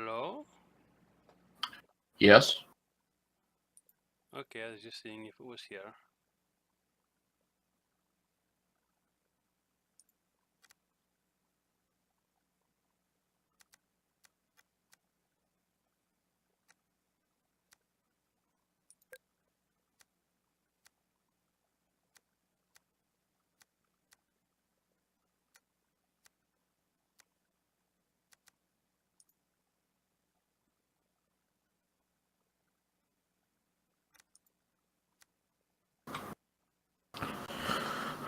Hello? Yes. Okay, I was just seeing if it was here.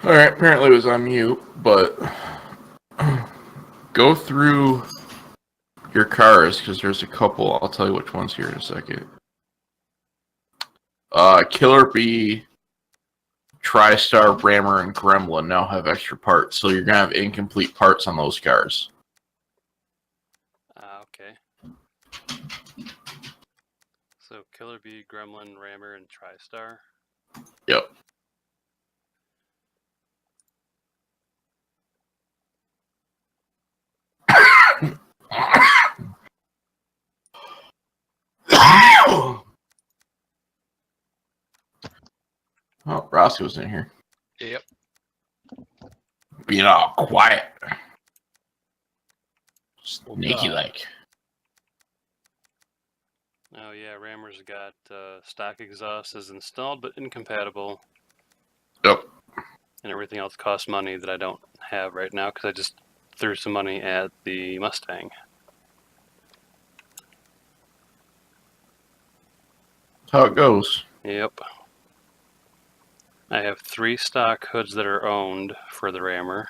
Alright, apparently it was on mute, but go through your cars, because there's a couple. I'll tell you which ones here in a second. Killer Bee, TriStar, Rammer, and Gremlin now have extra parts, so you're going to have incomplete parts on those cars. Okay. So Killer Bee, Gremlin, Rammer, and TriStar. Yep. Oh, Roscoe's in here. Yep. Being all quiet. Sneaky-like. Oh yeah, Rammer's got stock exhaust is installed but incompatible. Yep. And everything else costs money that I don't have right now because I just threw some money at the Mustang. That's how it goes. Yep. I have 3 stock hoods that are owned for the Rammer.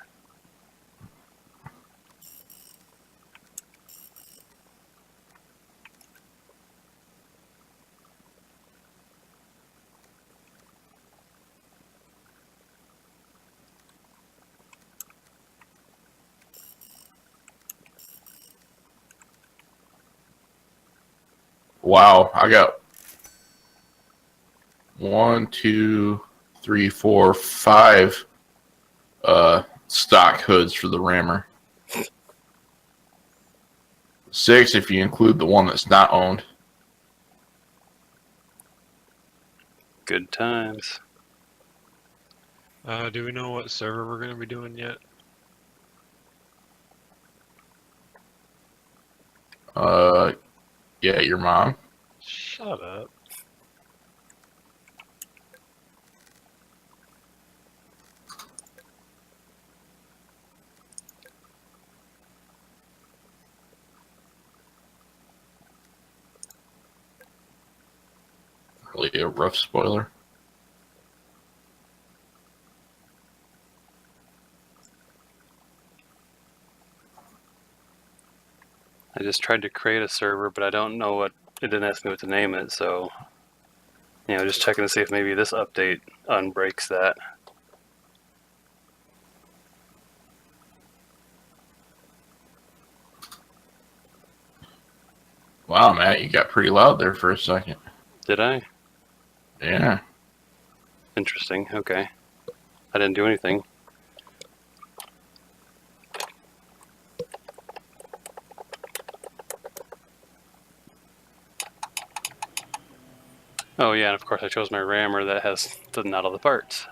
Wow, I got 1, 2, 3, 4, 5 stock hoods for the Rammer. 6 if you include the one that's not owned. Good times. Do we know what server we're going to be doing yet? Yeah, your mom. Shut up. Really a rough spoiler. I just tried to create a server, but I don't know what, it didn't ask me what to name it, so, just checking to see if maybe this update unbreaks that. Wow, Matt, you got pretty loud there for a second. Did I? Yeah. Interesting, okay. I didn't do anything. Oh yeah, and of course I chose my Rammer that has not all the parts.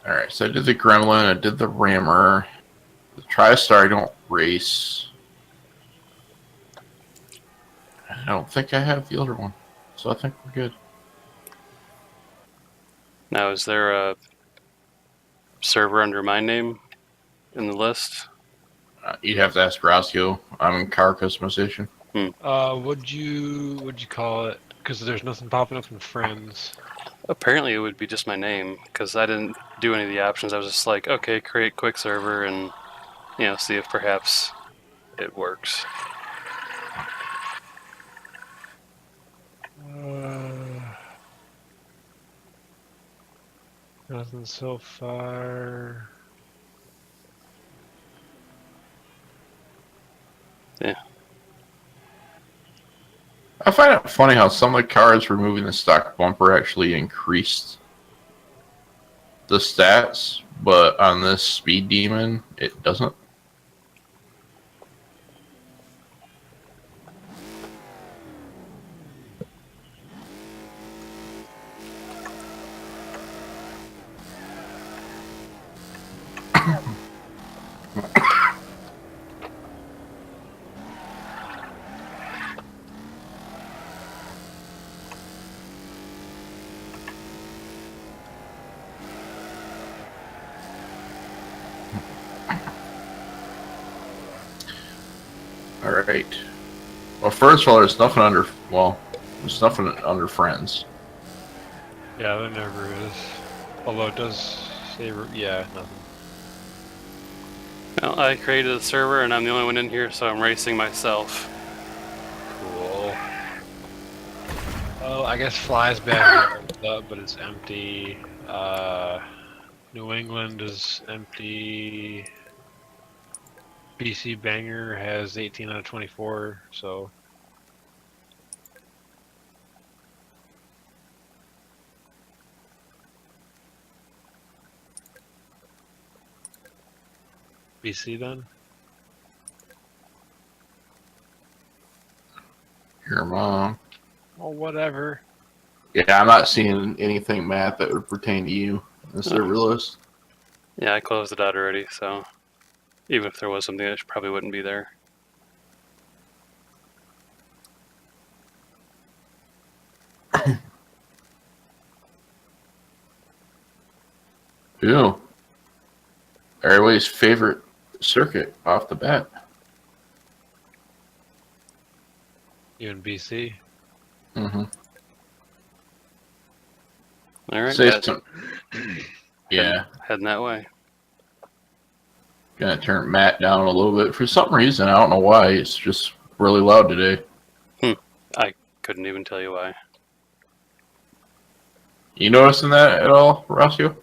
Alright, so I did the Gremlin, I did the Rammer. The TriStar I don't race. I don't think I have the other one. So I think we're good. Now, is there a server under my name in the list? You'd have to ask Roscoe. I'm car customization. What'd you call it? Because there's nothing popping up in friends. Apparently it would be just my name, because I didn't do any of the options. I was just like, okay, create quick server and, see if perhaps it works. Nothing so far. Yeah. I find it funny how some of the cars removing the stock bumper actually increased the stats, but on this speed demon, it doesn't. All right. Well, first of all, there's nothing under. Well, there's nothing under friends. Yeah, there never is. Although it does say, yeah, nothing. Well, I created a server and I'm the only one in here, so I'm racing myself. Cool. Oh, I guess Fly's back up, but it's empty. New England is empty. BC Banger has 18 out of 24, so. BC then? Your mom. Oh, whatever. Yeah, I'm not seeing anything, Matt, that would pertain to you in the server list. Yeah, I closed it out already, so even if there was something, it probably wouldn't be there. Ew. Everybody's favorite circuit off the bat. You in BC? Mm-hmm. All right, Say some. Yeah. heading that way. Gonna turn Matt down a little bit. For some reason, I don't know why, it's just really loud today. I couldn't even tell you why. You noticing that at all, Rossio?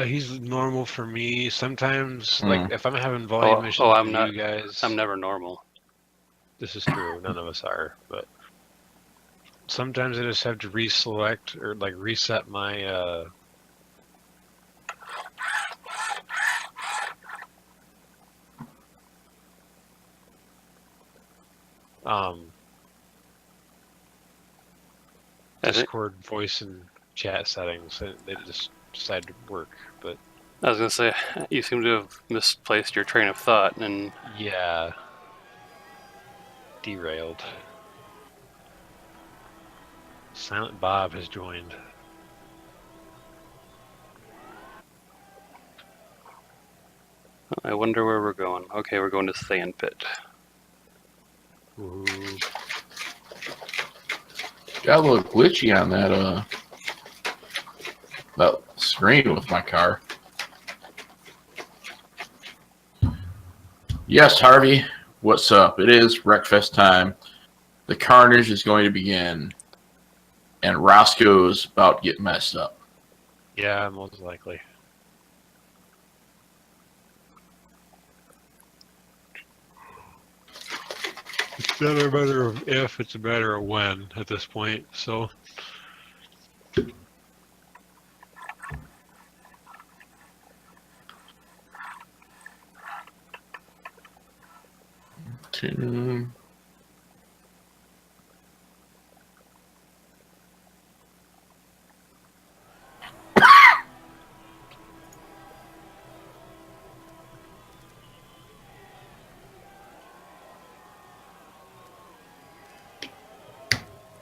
He's normal for me. Sometimes, like, if I'm having Oh, volume issues I'm with not. you guys, I'm never normal. this is true. None of us are, but sometimes I just have to reselect or like reset my Discord voice and chat settings. They just decide to work, but I was gonna say, you seem to have misplaced your train of thought, and yeah, derailed. Silent Bob has joined. I wonder where we're going. Okay, we're going to Sand Pit. Ooh. Got a little glitchy on that screen with my car. Yes, Harvey, what's up? It is Wreckfest time. The carnage is going to begin, and Roscoe's about to get messed up. Yeah, most likely. It's not a matter of if, it's a matter of when at this point, so. Tune.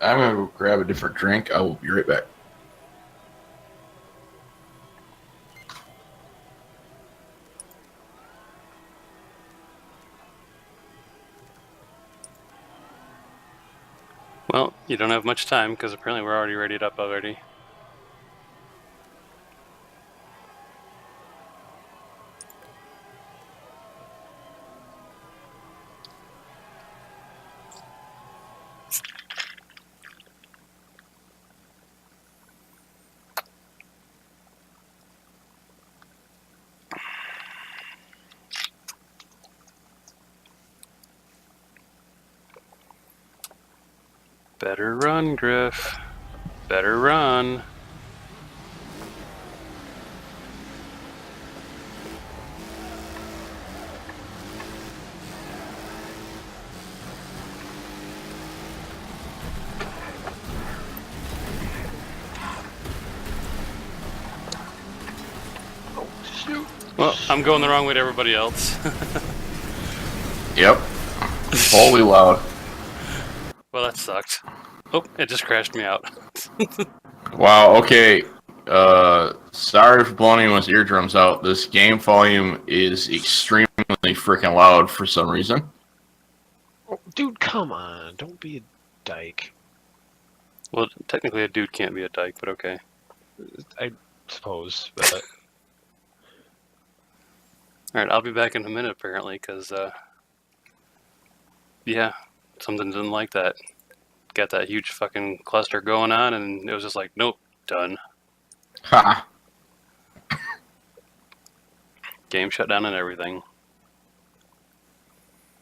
I'm going to go grab a different drink. I will be right back. Well, you don't have much time because apparently we're already readied up already. Better run, Griff. Better run. Well, I'm going the wrong way to everybody else. Yep. Holy loud. Well, that sucked. Oh, it just crashed me out. Wow, okay. Sorry for blowing anyone's eardrums out. This game volume is extremely freaking loud for some reason. Oh, dude, come on. Don't be a dyke. Well, technically a dude can't be a dyke, but okay. I suppose, but... Alright, I'll be back in a minute, apparently, because, yeah, something didn't like that. Got that huge fucking cluster going on, and it was just like, nope, done. Ha! Game shut down and everything.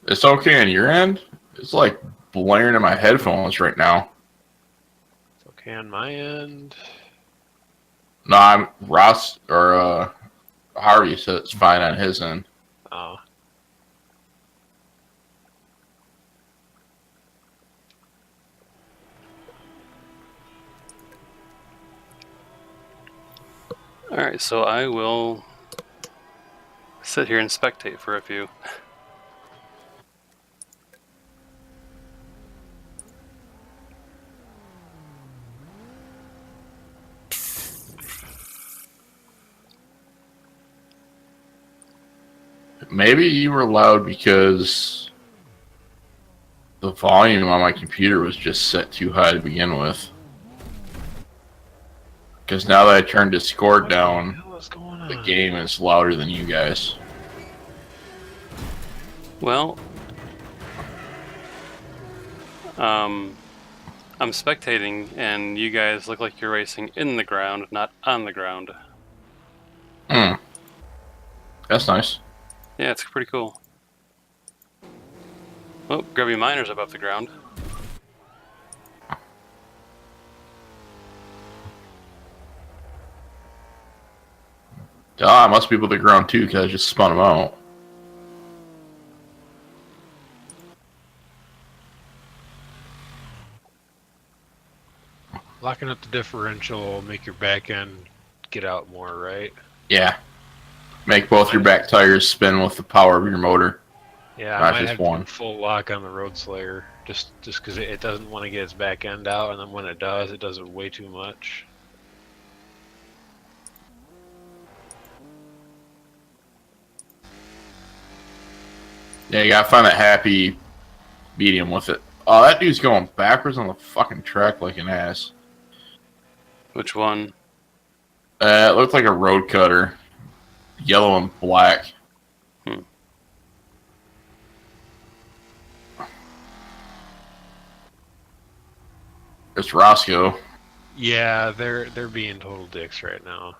It's okay on your end? It's like blaring in my headphones right now. It's okay on my end. No, I'm Ross or Harvey said it's fine on his end. Oh. Alright, so I will sit here and spectate for a few. Maybe you were loud because the volume on my computer was just set too high to begin with. Because now that I turned Discord down, What's going on? the game is louder than you guys. Well, I'm spectating, and you guys look like you're racing in the ground, not on the ground. Hmm. That's nice. Yeah, it's pretty cool. Oh, Grubby Miner's above the ground. Ah, I must be able to ground too because I just spun them out. Locking up the differential will make your back end get out more, right? Yeah. Make both your back tires spin with the power of your motor. Yeah, Not I might just have to one. do full lock on the Road Slayer, just because it doesn't want to get its back end out, and then when it does it way too much. Yeah, you gotta find that happy medium with it. Oh, that dude's going backwards on the fucking track like an ass. Which one? It looked like a road cutter. Yellow and black. Hmm. It's Roscoe. Yeah, they're being total dicks right now.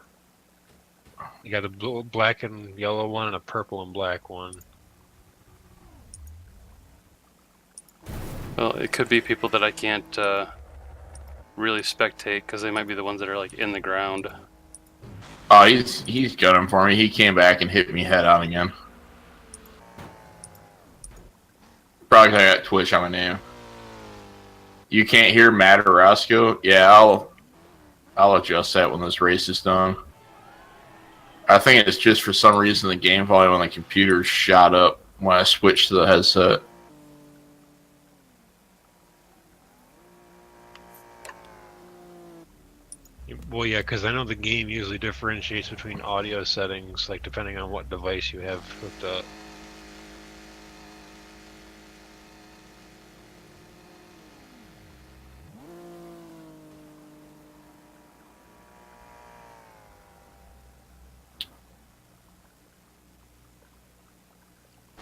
You got a black and yellow one and a purple and black one. Well, it could be people that I can't really spectate, because they might be the ones that are like in the ground. Oh, he's gunning for me. He came back and hit me head on again. Probably 'cause I got Twitch on my name. You can't hear Matt or Roscoe? Yeah, I'll adjust that when this race is done. I think it's just for some reason the game volume on the computer shot up when I switched to the headset. Well, yeah, because I know the game usually differentiates between audio settings, like depending on what device you have hooked up.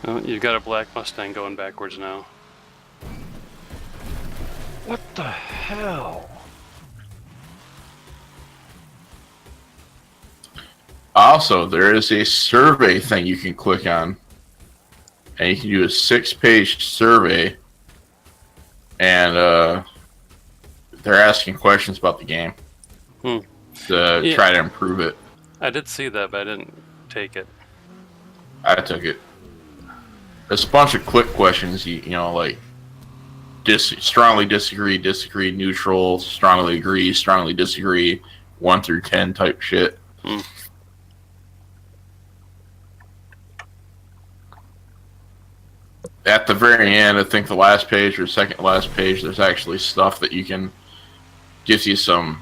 Oh, you've got a black Mustang going backwards now. What the hell? Also, there is a survey thing you can click on. And you can do a 6-page survey. And they're asking questions about the game. Hmm. To Yeah. try to improve it. I did see that, but I didn't take it. I took it. There's a bunch of quick questions, you know, like strongly disagree, disagree, neutral, strongly agree, strongly disagree, 1 through 10 type shit. Hmm. at the very end, I think the last page or second last page, there's actually stuff that you can gives you some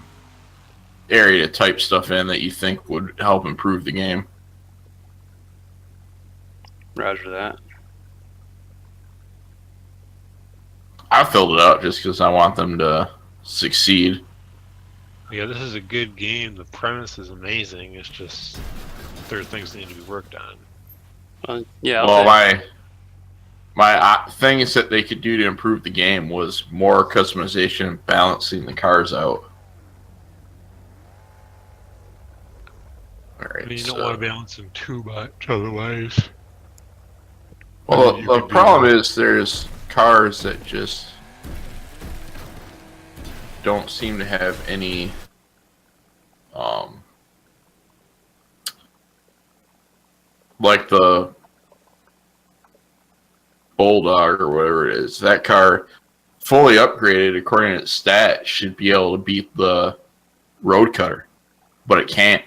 area to type stuff in that you think would help improve the game. Roger that. I filled it out just because I want them to succeed. Yeah, this is a good game. The premise is amazing. It's just there are things that need to be worked on. Yeah. Well, my things that they could do to improve the game was more customization and balancing the cars out. All I right, mean, you don't want to balance them too much, otherwise. well, You the could problem is there's cars that just don't seem to have any like the Bulldog or whatever it is. That car, fully upgraded according to its stats, should be able to beat the Road Cutter, but it can't.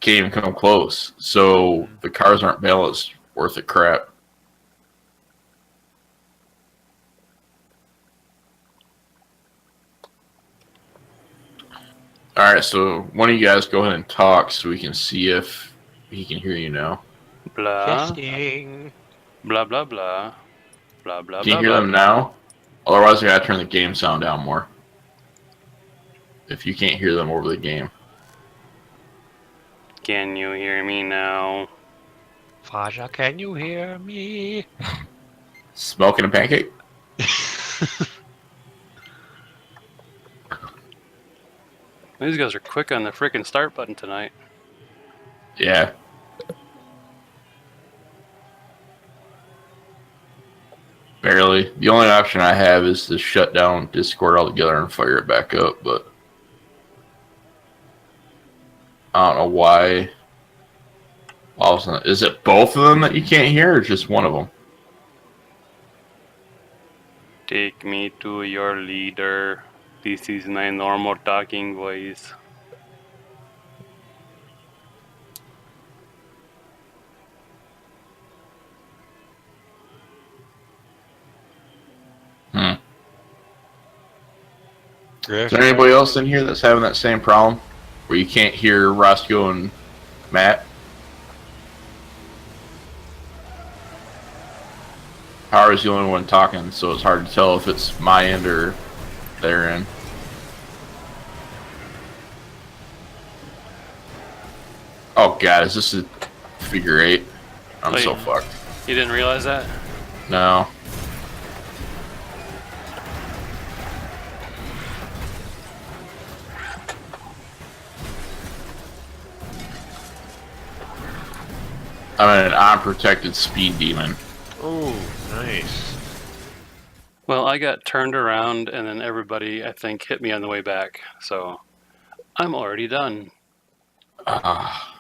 Can't even come close. So the cars aren't balanced worth a crap. All right, so one of you guys go ahead and talk so we can see if he can hear you now. Blah Testing. blah blah blah blah blah Can you blah hear blah. them now? Otherwise, I gotta turn the game sound down more. If you can't hear them over the game. Can you hear me now? Faja, can you hear me? Smoking a pancake? These guys are quick on the freaking start button tonight. Yeah. Barely. The only option I have is to shut down Discord altogether and fire it back up, but I don't know why. All of a sudden, is it both of them that you can't hear, or just one of them? Take me to your leader. This is my normal talking voice. Is there anybody else in here that's having that same problem? Where you can't hear Roscoe and Matt? Power's the only one talking, so it's hard to tell if it's my end or their end. Oh god, is this a figure eight? I'm Wait. so fucked. You didn't realize that? No. I'm an unprotected speed demon. Oh, nice. Well, I got turned around and then everybody, I think, hit me on the way back. So I'm already done. Ah.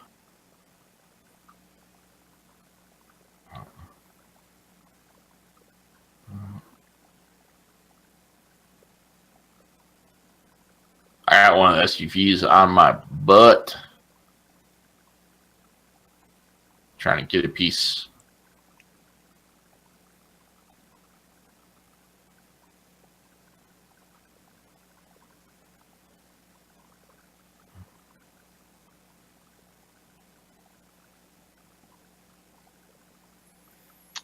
I got one of the SUVs on my butt. Trying to get a piece.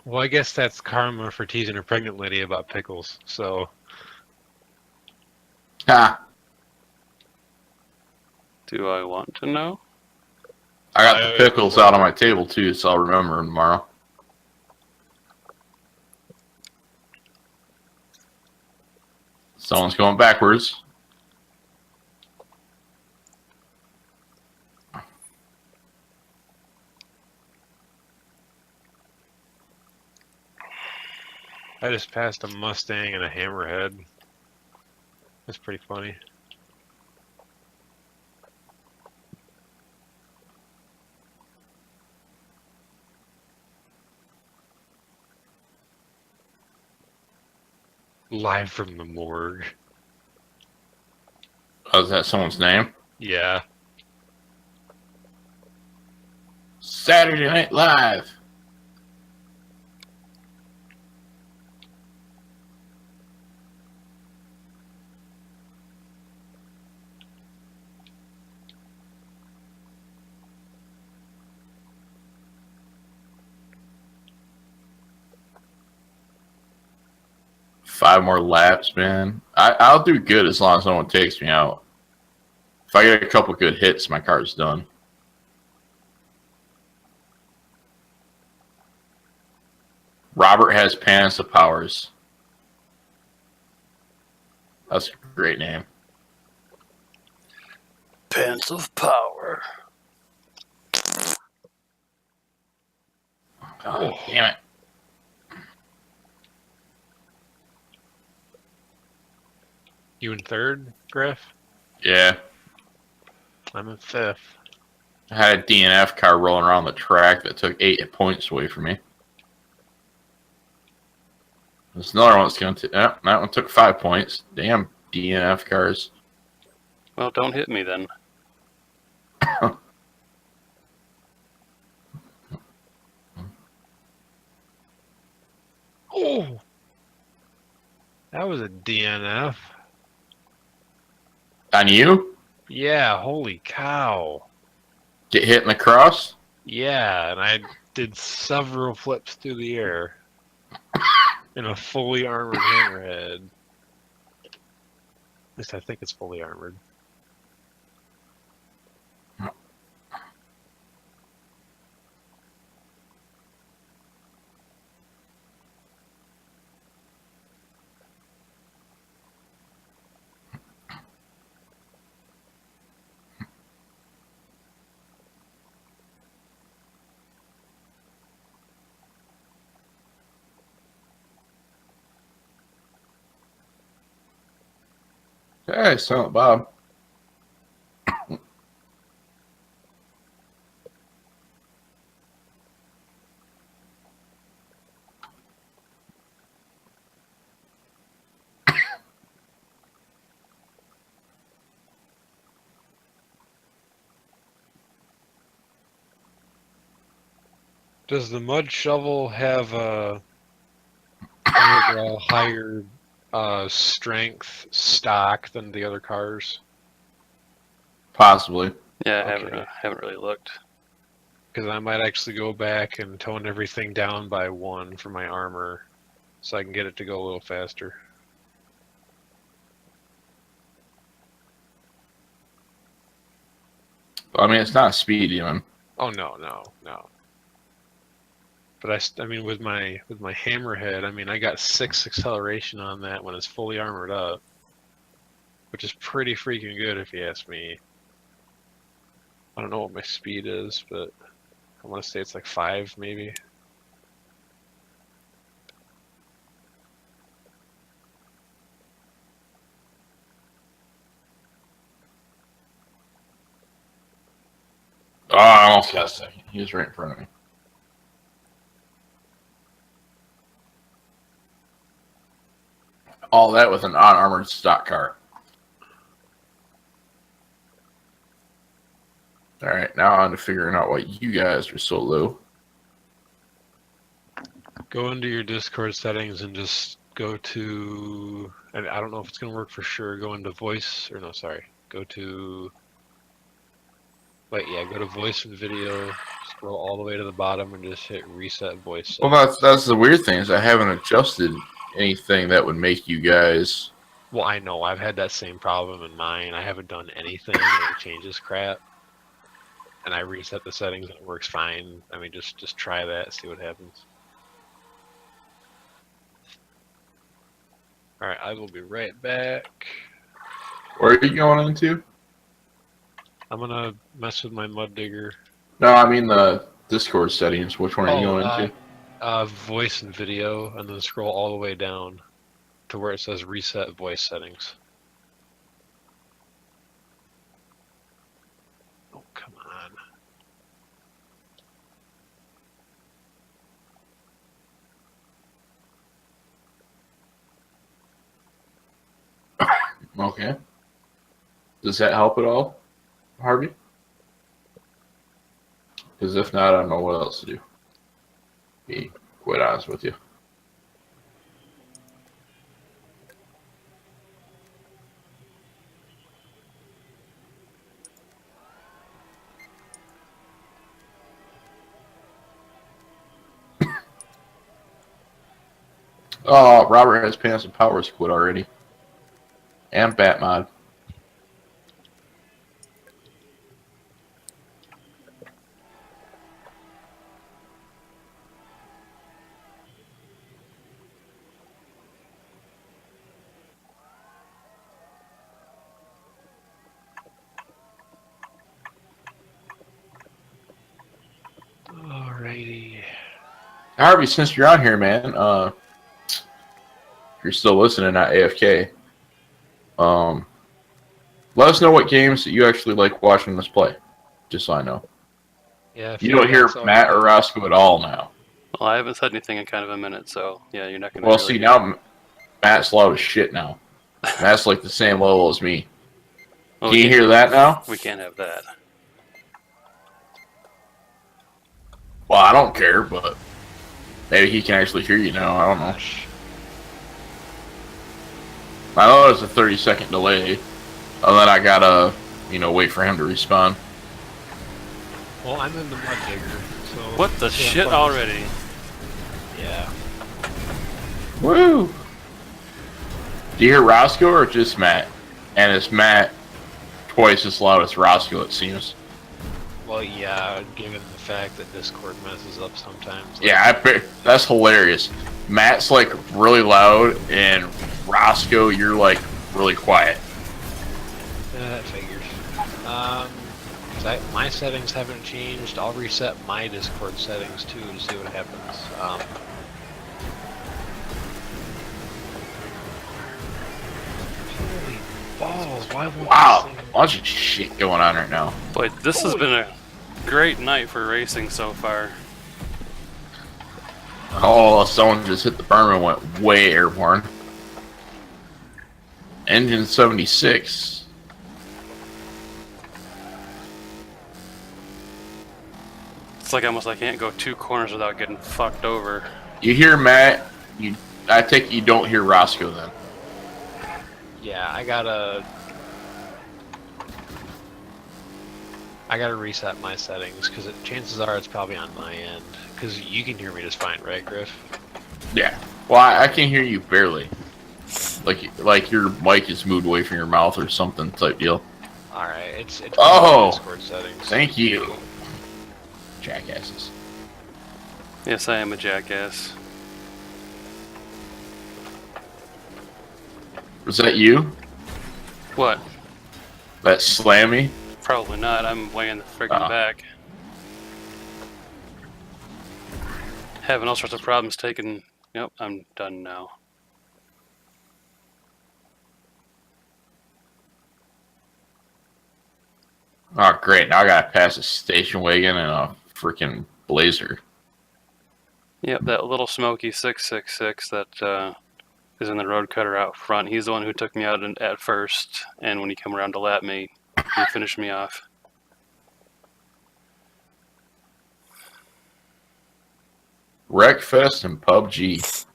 Well, I guess that's karma for teasing a pregnant lady about pickles. So, Ha! Do I want to know? I got the pickles out on my table too, so I'll remember them tomorrow. Someone's going backwards. I just passed a Mustang and a Hammerhead. That's pretty funny. Live from the morgue. Oh, is that someone's name? Yeah. Saturday Night Live. 5 more laps, man. I'll do good as long as no one takes me out. If I get a couple good hits, my car's done. Robert has Pants of Powers. That's a great name. Pants of Power. Oh, damn it. You in third, Griff? Yeah. I'm in fifth. I had a DNF car rolling around the track that took 8 points away from me. There's another one that's going to... that one took 5 points. Damn DNF cars. Well, don't hit me then. Oh! That was a DNF. On you? Yeah, holy cow. Get hit in the cross? Yeah, and I did several flips through the air in a fully armored hammerhead. At least I think it's fully armored. Hey, Silent Bob. Does the mud shovel have a higher strength stock than the other cars? Possibly. Yeah, I Okay. haven't really looked. Because I might actually go back and tone everything down by 1 for my armor, so I can get it to go a little faster. I mean, it's not a speed demon. Oh no. But I mean, with my hammerhead, I mean, I got 6 acceleration on that when it's fully armored up, which is pretty freaking good if you ask me. I don't know what my speed is, but I want to say it's like 5 maybe. Oh, I almost got a second. He was right in front of me. All that with an unarmored stock car. Alright, now on to figuring out why you guys are so low. Go into your Discord settings and just go to, and I don't know if it's going to work for sure, go into voice, or no, sorry, go to, wait, yeah, go to voice and video, scroll all the way to the bottom and just hit reset voice Well, settings. that's the weird thing is I haven't adjusted anything that would make you guys... Well, I know, I've had that same problem in mine. I haven't done anything that changes crap. And I reset the settings and it works fine. I mean, just try that, see what happens. Alright, I will be right back. Where are you going into? I'm gonna mess with my mud digger. No, I mean the Discord settings. Which one are you going into? Voice and video, and then scroll all the way down to where it says reset voice settings. Oh, come on. Okay. Does that help at all, Harvey? Because if not, I don't know what else to do. Be quite honest with you. Oh, Robert has pants and power squid already. And Batmod. Alrighty. Harvey, since you're on here, man, if you're still listening, not AFK, um, let us know what games that you actually like watching us play. Just so I know. Yeah, You don't hear feedback's always Matt or good. Roscoe at all now. Well, I haven't said anything in kind of a minute, so yeah, you're not gonna Well, really see, hear. now Matt's loud as shit now. Matt's like the same level as me. Well, Can you hear that now? We can't have that. Well, I don't care, but maybe he can actually hear you now. I don't know. Gosh. I know there's a 30-second delay, and then I gotta, wait for him to respond. Well, I'm in the mud digger, so. What the shit already? Yeah. Woo! Do you hear Roscoe or just Matt? And it's Matt twice as loud as Roscoe, it seems. Well, yeah, given the fact that Discord messes up sometimes. Yeah, I bet that's hilarious. Matt's like really loud, and Roscoe, you're like really quiet. That figures. My settings haven't changed. I'll reset my Discord settings too to see what happens. Holy balls! Why won't Wow, this thing... a bunch of shit going on right now. Boy, this has been a great night for racing so far. Oh, someone just hit the berm and went way airborne. Engine 76. It's like almost I can't go 2 corners without getting fucked over. You hear Matt? I think you don't hear Roscoe then. Yeah, I gotta reset my settings because chances are it's probably on my end. Because you can hear me just fine, right, Griff? Yeah. Well, I can hear you barely. Like your mic is moved away from your mouth or something type deal. All right, it's Oh! Discord settings. Thank you, jackasses. Yes, I am a jackass. Was that you? What? That slammy? Probably not. I'm way in the friggin' Oh. back. Having all sorts of problems taking... Yep, I'm done now. Oh, great. Now I gotta pass a station wagon and a freaking Blazer. Yep, that little smoky 666 that is in the road cutter out front. He's the one who took me out at first, and when he came around to lap me, he finished me off. Wreckfest and PUBG.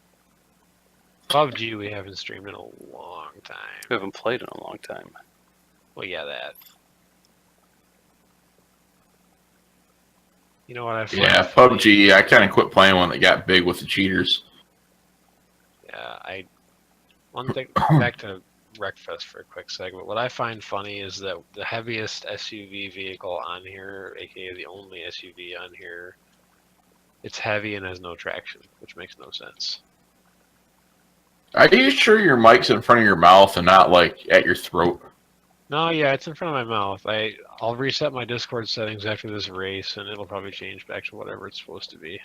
PUBG we haven't streamed in a long time. We haven't played in a long time. Well, yeah, that. You know what I find Yeah, funny? PUBG. I kind of quit playing when they got big with the cheaters. Yeah, one thing, back to Wreckfest for a quick segment. What I find funny is that the heaviest SUV vehicle on here, aka the only SUV on here, it's heavy and has no traction, which makes no sense. Are you sure your mic's in front of your mouth and not like at your throat? No, yeah, it's in front of my mouth. I'll reset my Discord settings after this race, and it'll probably change back to whatever it's supposed to be.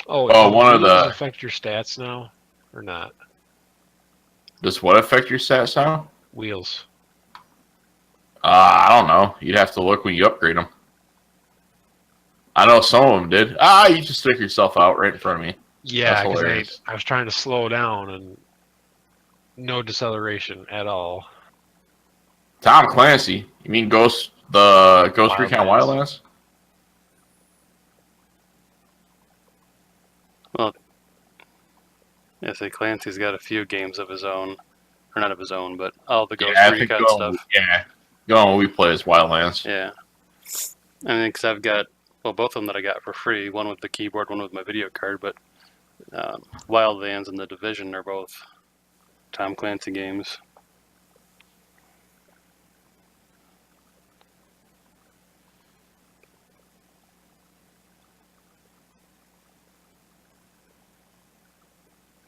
Oh, do one of wheels the- affect your stats now, or not? Does what affect your stats now? Wheels. I don't know. You'd have to look when you upgrade them. I know some of them did. You just stick yourself out right in front of me. Yeah, That's because hilarious. I was trying to slow down and no deceleration at all. Tom Clancy. You mean Ghost Recon Wildlands? Well, I say Clancy's got a few games of his own. Or not of his own, but all the Ghost Yeah, I think Recon stuff. yeah. Going we play as Wildlands. Yeah. I mean, because I've got well, both of them that I got for free. One with the keyboard, one with my video card. But Wildlands and The Division are both Tom Clancy games.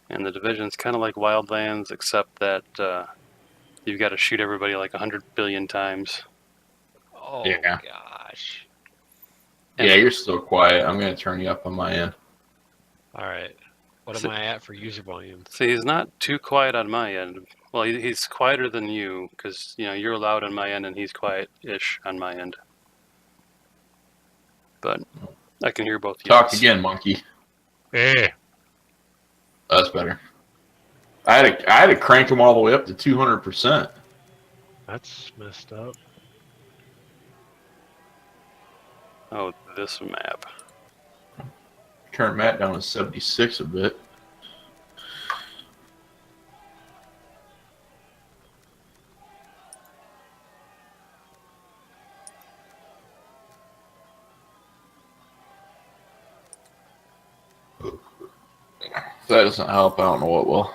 And The Division's kind of like Wildlands, except that you've got to shoot everybody like 100 billion times. Oh, Yeah. gosh. And Yeah, you're still quiet. I'm going to turn you up on my end. All right. What am I at for user volume? See, he's not too quiet on my end. Well, he's quieter than you, because you're loud on my end and he's quiet-ish on my end. But I can hear both. Talk again, monkey. Hey. That's better. I had to crank them all the way up to 200%. That's messed up. Oh, this map. Current map down to 76 a bit. If that doesn't help, I don't know what will.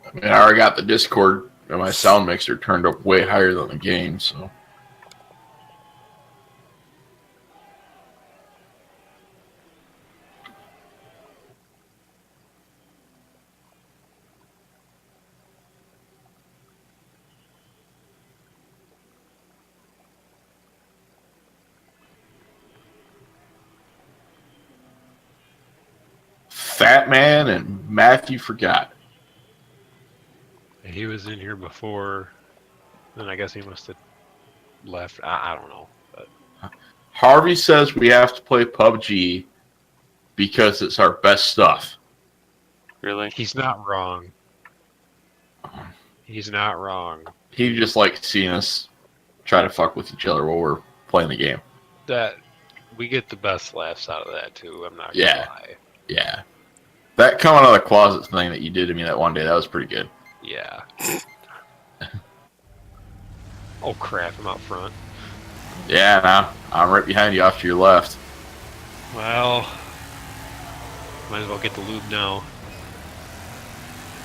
I mean, I already got the Discord and my sound mixer turned up way higher than the game, so. Fat Man and Matthew Forgot. He was in here before, then I guess he must have left. I don't know. But Harvey says we have to play PUBG because it's our best stuff. Really? he's not wrong. He's not wrong. He just likes seeing us try to fuck with each other while we're playing the game. That we get the best laughs out of that too. I'm not gonna Yeah. lie. Yeah. That coming out of the closet thing that you did to me that one day, that was pretty good. Yeah. Oh crap! I'm out front. Yeah, now I'm right behind you off to your left. Well, might as well get the lube now.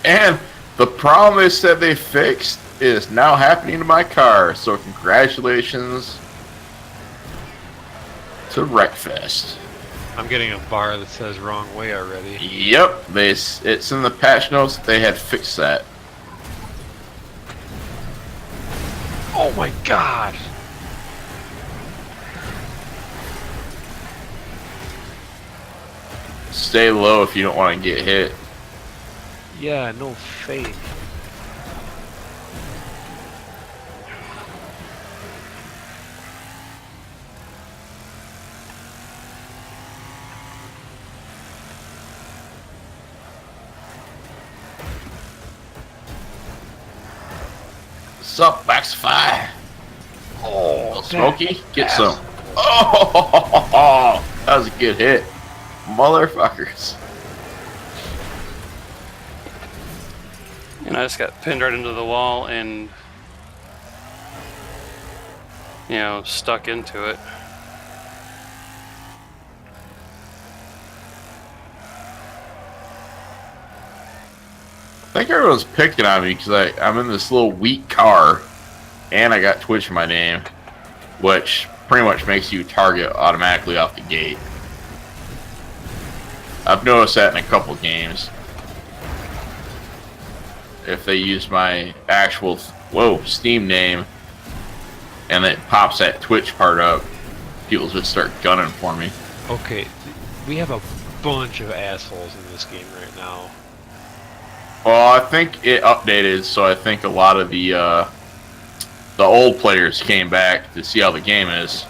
And the problem they said they fixed is now happening to my car. So congratulations to Wreckfest. I'm getting a bar that says wrong way already. Yep, it's in the patch notes that they had fixed that. Oh my god! Stay low if you don't want to get hit. Yeah, no fake. Sup, Baxify? Oh, Smokey, get some. Oh, that was a good hit. Motherfuckers. And I just got pinned right into the wall and, stuck into it. I think everyone's picking on me because I'm in this little weak car and I got Twitch in my name, which pretty much makes you target automatically off the gate. I've noticed that in a couple games. If they use my actual Steam name and it pops that Twitch part up, people just start gunning for me. okay. We have a bunch of assholes in this game right now. Well, I think it updated, so I think a lot of the old players came back to see how the game is.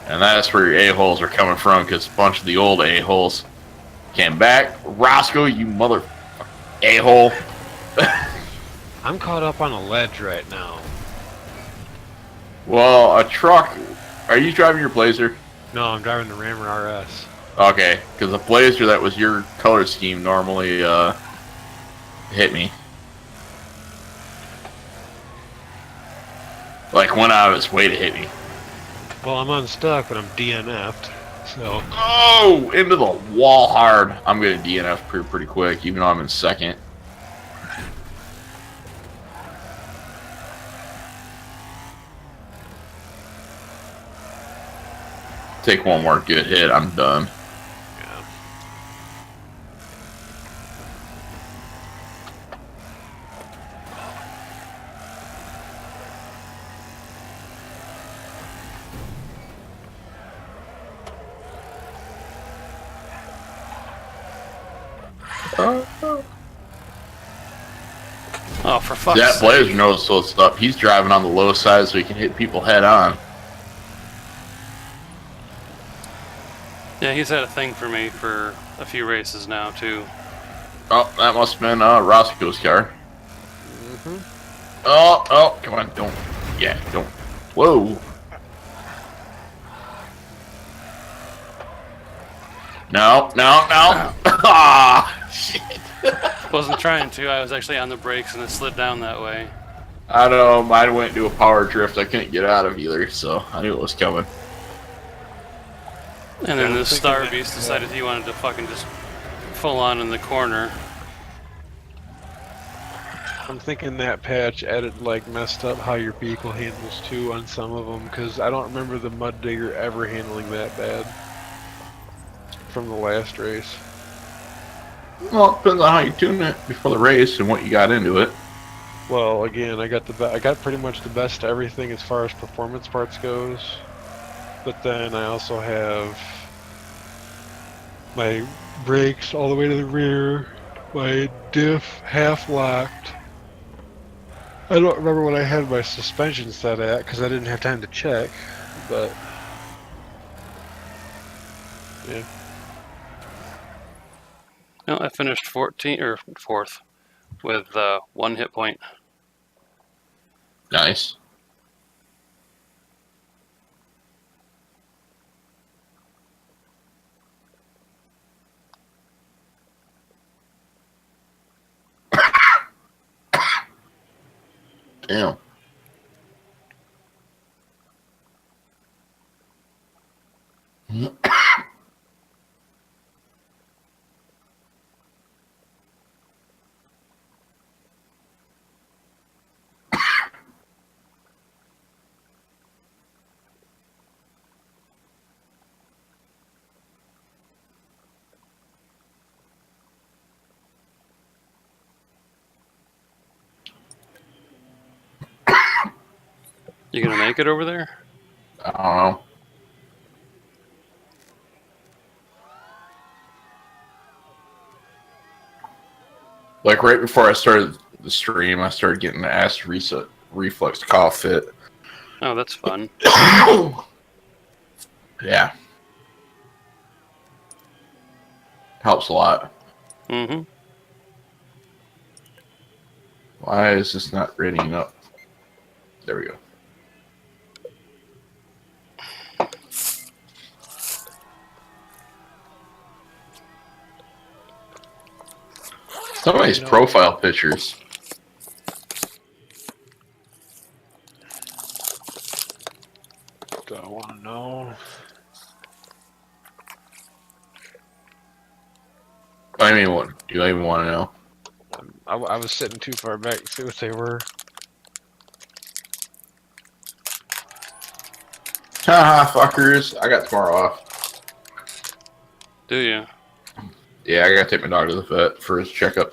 And that's where your a-holes are coming from, because a bunch of the old a-holes came back. Roscoe, you mother a-hole. I'm caught up on a ledge right now. Well, a truck. Are you driving your Blazer? No, I'm driving the Rammer RS. Okay, because the Blazer that was your color scheme normally hit me. Like, went out of its way to hit me. Well, I'm unstuck, but I'm DNF'd. So. Oh, into the wall hard. I'm gonna DNF pretty quick, even though I'm in second. Take one more good hit, I'm done. Yeah. Oh, for fuck's That sake. Blazer knows what's up. He's driving on the low side so he can hit people head on. Yeah, he's had a thing for me for a few races now, too. Oh, that must have been Roscoe's car. Mm-hmm. Oh, come on, don't. Yeah, don't. Whoa. No. Ah, shit. Wasn't trying to, I was actually on the brakes and it slid down that way. I don't know, mine went into a power drift I couldn't get out of either, so I knew it was coming. And then this Star Beast decided he wanted to fucking just full on in the corner. I'm thinking that patch added, like, messed up how your vehicle handles too on some of them, because I don't remember the Mud Digger ever handling that bad from the last race. Well, it depends on how you tune it before the race and what you got into it. Well, again, I got pretty much the best of everything as far as performance parts goes, but then I also have my brakes all the way to the rear, my diff half locked. I don't remember what I had my suspension set at because I didn't have time to check, but yeah. No, I finished 4th with 1 hit point. Nice. Damn. You gonna make it over there? I don't know. Like right before I started the stream, I started getting the acid reflux cough fit. Oh, that's fun. Yeah. Helps a lot. Mm-hmm. Why is this not readying up? There we go. Some of these profile pictures. Do I want to know? I mean, what do I even want to know? I was sitting too far back to see what they were. Haha, fuckers. I got tomorrow off. Do you? Yeah, I gotta take my dog to the vet for his checkup.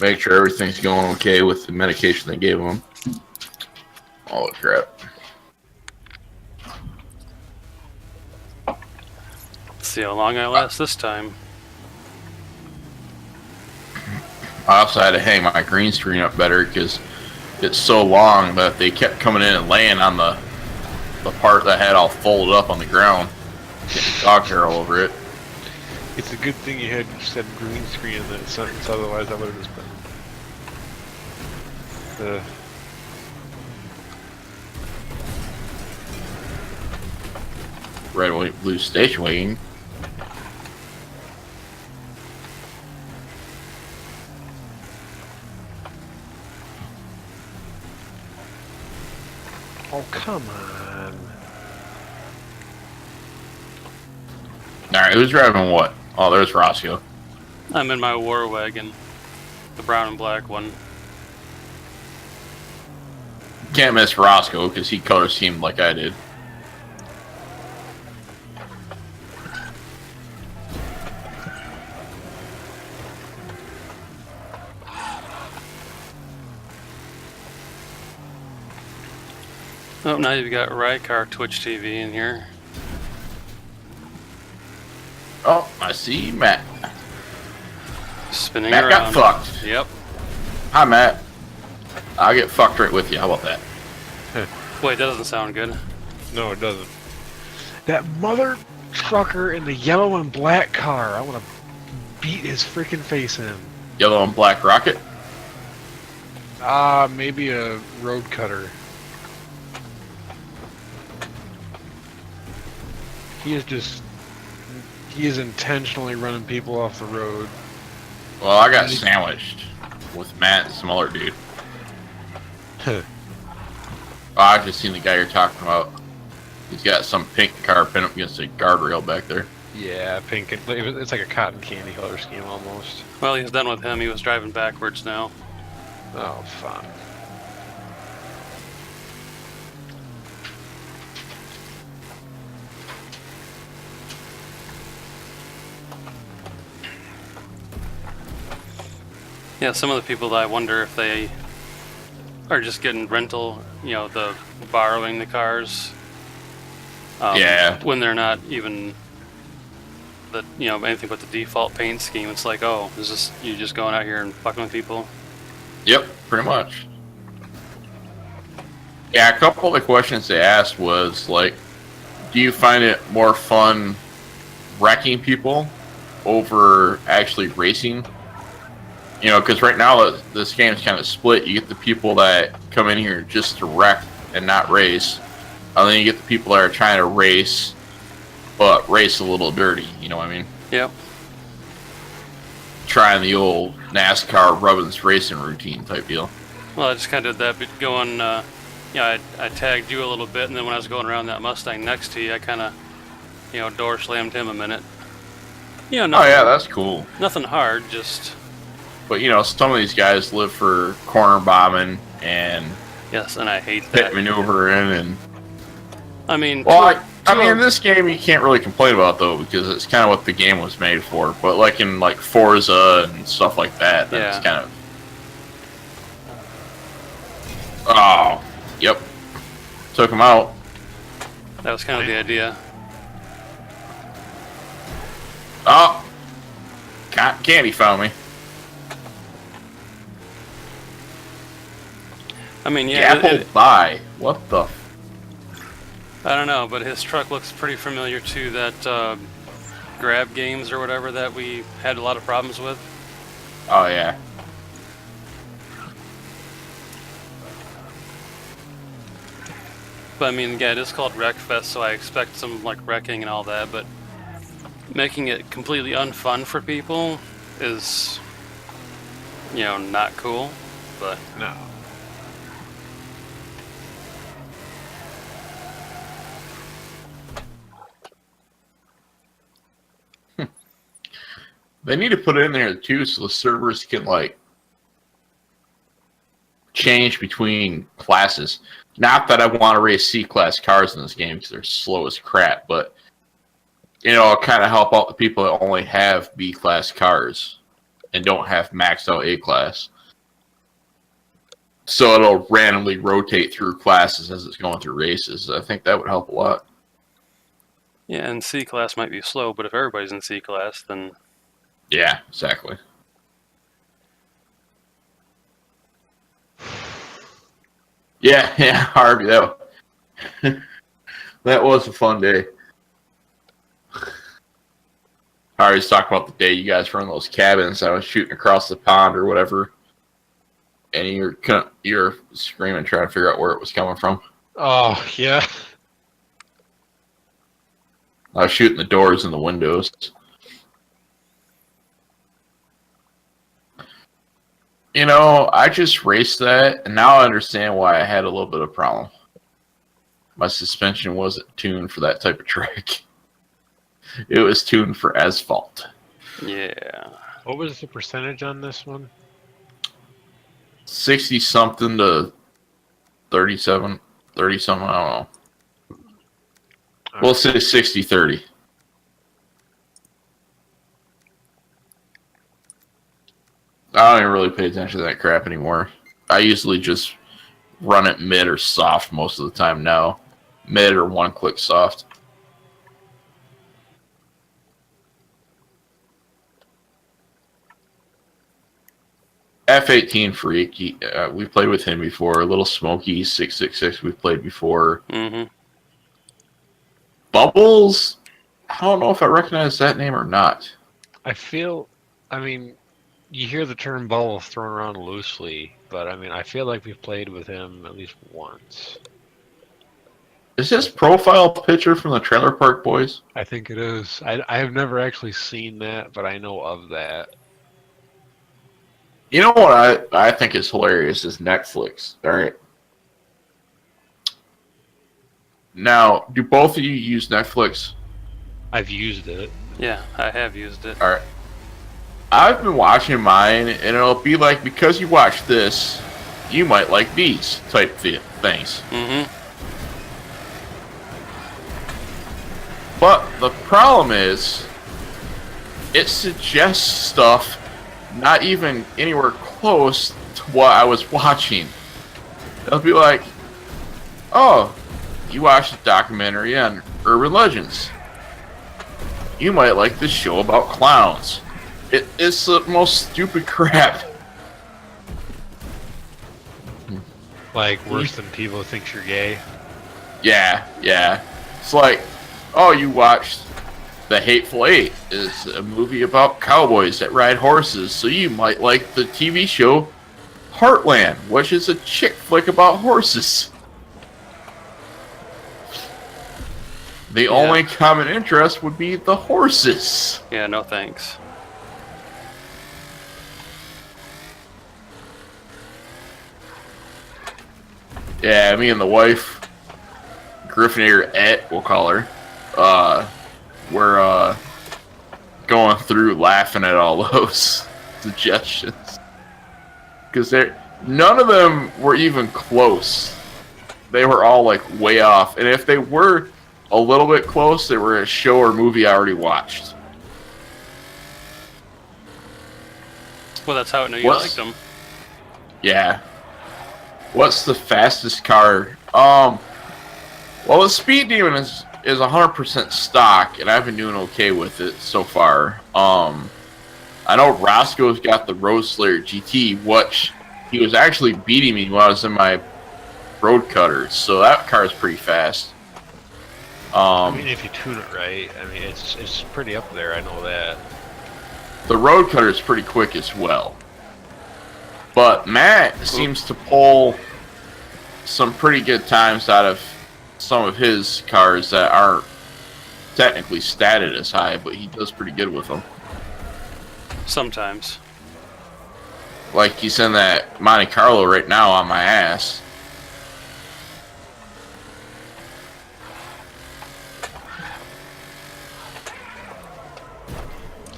Make sure everything's going okay with the medication they gave him. Oh, crap. Let's see how long I last this time. I also had to hang my green screen up better because it's so long that they kept coming in and laying on the part that had all folded up on the ground. Getting dog hair all over it. It's a good thing you had said green screen in that sentence, otherwise I would have just been Red, white, blue station wagon. come on. Alright, who's driving what? Oh, there's Roscoe. I'm in my war wagon, the brown and black one. Can't miss Roscoe because he color schemed like I did. Oh, now you've got Rycar Twitch TV in here. Oh, I see Matt. Spinning Matt around. got fucked. Yep. Hi, Matt. I'll get fucked right with you. How about that? Wait, that doesn't sound good. No, it doesn't. That mother trucker in the yellow and black car. I want to beat his freaking face in. Yellow and black rocket? Maybe a road cutter. He is intentionally running people off the road. Well, I got sandwiched with Matt and some other dude. Oh, I've just seen the guy you're talking about. He's got some pink car pinned up against a guardrail back there. Yeah, pink. It's like a cotton candy color scheme almost. Well, he's done with him. He was driving backwards now. Oh, fun. Yeah, some of the people that I wonder if they are just getting rental, the borrowing the cars. Yeah. When they're not even anything but the default paint scheme. It's like, oh, is this you just going out here and fucking with people? Yep, pretty much. Yeah, a couple of the questions they asked was like, do you find it more fun wrecking people over actually racing? Because right now this game's kind of split. You get the people that come in here just to wreck and not race, and then you get the people that are trying to race, but race a little dirty. You know what I mean? Yep. Trying the old NASCAR Rubbins racing routine type deal. Well, I just kind of did that, but going, I tagged you a little bit, and then when I was going around that Mustang next to you, I kind of, door slammed him a minute. Nothing, Oh yeah, that's cool. nothing hard, just... But some of these guys live for corner bombing and Yes, and I hate pit that. maneuvering and. I mean, Well, I mean, in this game you can't really complain about though because it's kind of what the game was made for. But like in Forza and stuff like that, that's kind of. Oh, yep. Took him out. that was kind of the idea. Oh, Candy found me. I mean, yeah, Apple by. What the? I don't know, but his truck looks pretty familiar to that Grab Games or whatever that we had a lot of problems with. Oh yeah. But I mean, yeah, it is called Wreckfest, so I expect some wrecking and all that. But making it completely unfun for people is, not cool. But No. They need to put it in there too, so the servers can change between classes. Not that I want to race C-class cars in this game because they're slow as crap, but it'll kind of help out the people that only have B-class cars and don't have maxed out A-class. So it'll randomly rotate through classes as it's going through races. I think that would help a lot. yeah, and C class might be slow, but if everybody's in C class, then Yeah, exactly. Yeah, Harvey, that was a fun day. Harvey's talking about the day you guys were in those cabins. I was shooting across the pond or whatever, and you're screaming, trying to figure out where it was coming from. Oh, yeah. I was shooting the doors and the windows. I just raced that, and now I understand why I had a little bit of problem. my suspension wasn't tuned for that type of track. It was tuned for asphalt. Yeah. What was the percentage on this one? 60 something to 37, 30 something, I don't know. We'll say 60-30. I don't even really pay attention to that crap anymore. I usually just run it mid or soft most of the time now. Mid or one click soft. F-18 Freak, we played with him before. Little Smokey 666 we've played before. Mm-hmm. Bubbles, I don't know if I recognize that name or not. I mean, you hear the term bubble thrown around loosely, but I mean, I feel like we've played with him at least once. Is this profile picture from the Trailer Park Boys? I think it is. I have never actually seen that, but I know of that. You know what I think is hilarious is Netflix. All right. Now, do both of you use Netflix? I've used it. Yeah, I have used it. All right. I've been watching mine, and it'll be like, because you watch this, you might like these type things. Mm-hmm. But the problem is, it suggests stuff not even anywhere close to what I was watching. It'll be like, oh, you watched a documentary on urban legends. You might like this show about clowns. It's the most stupid crap. Like, worse than people who think you're gay. Yeah. It's like, oh, you watched The Hateful Eight. Is a movie about cowboys that ride horses, so you might like the TV show Heartland, which is a chick flick about horses. The only common interest would be the horses. Yeah, no thanks. Yeah, me and the wife, Griffinator Et, we'll call her, we're going through laughing at all those suggestions. Because none of them were even close. They were all like way off. And if they were a little bit close, they were a show or movie I already watched. Well, that's how I know you liked them. Yeah. What's the fastest car? Well, the Speed Demon is 100% stock, and I've been doing okay with it so far. I know Roscoe's got the Road Slayer GT, which he was actually beating me when I was in my Road Cutter, so that car is pretty fast. I mean, if you tune it right, I mean, it's pretty up there, I know that. The Road Cutter is pretty quick as well. But Matt seems to pull some pretty good times out of some of his cars that aren't technically statted as high, but he does pretty good with them. Sometimes. Like he's in that Monte Carlo right now on my ass.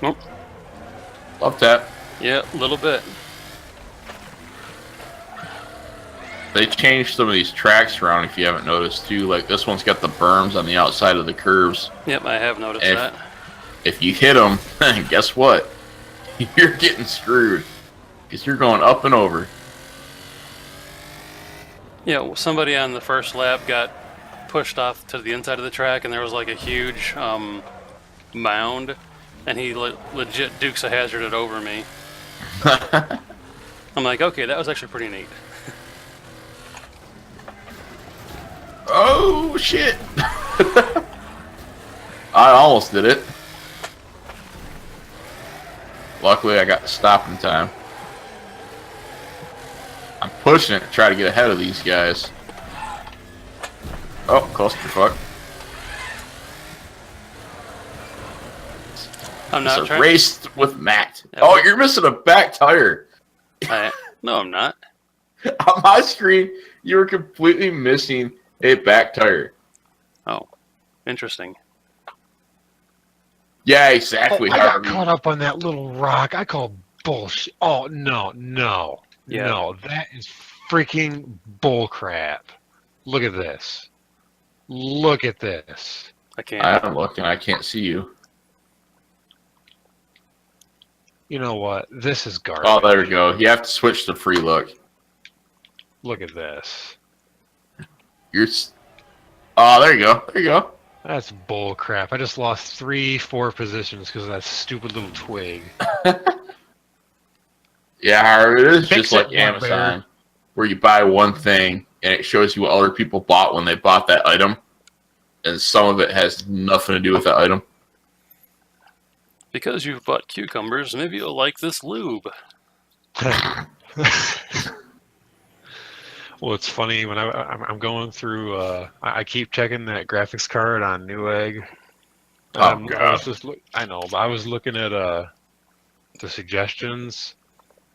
Oh. Love that. Yeah, a little bit. They changed some of these tracks around, if you haven't noticed, too. Like, this one's got the berms on the outside of the curves. Yep, I have noticed that. If you hit them, guess what? You're getting screwed. Because you're going up and over. Yeah, well, somebody on the first lap got pushed off to the inside of the track, and there was like a huge mound, and he legit Dukes of Hazzard it over me. I'm like, okay, that was actually pretty neat. Oh, shit. I almost did it. Luckily, I got to stop in time. I'm pushing it to try to get ahead of these guys. Oh, clusterfuck. I'm not it's a trying. race with Matt. Yeah, oh, you're missing a back tire. No, I'm not. On my screen, you were completely missing Hey, back tire. Oh, interesting. Yeah, Oh, exactly, I got Harvey. caught up on that little rock. I call bullshit. Oh, no. Yeah. No, that is freaking bullcrap. Look at this. Look at this. I can't. I'm looking. I can't see you. You know what? This is garbage. Oh, there we go. You have to switch to free look. Look at this. Oh, there you go. There you go. That's bullcrap. I just lost 3-4 positions because of that stupid little twig. Yeah, Harvey, it is Fix just like it, Amazon, where you buy one thing and it shows you what other people bought when they bought that item, and some of it has nothing to do with that item. Because you've bought cucumbers, maybe you'll like this lube. Well, it's funny when I'm going through. I keep checking that graphics card on Newegg. I know, but I was looking at the suggestions,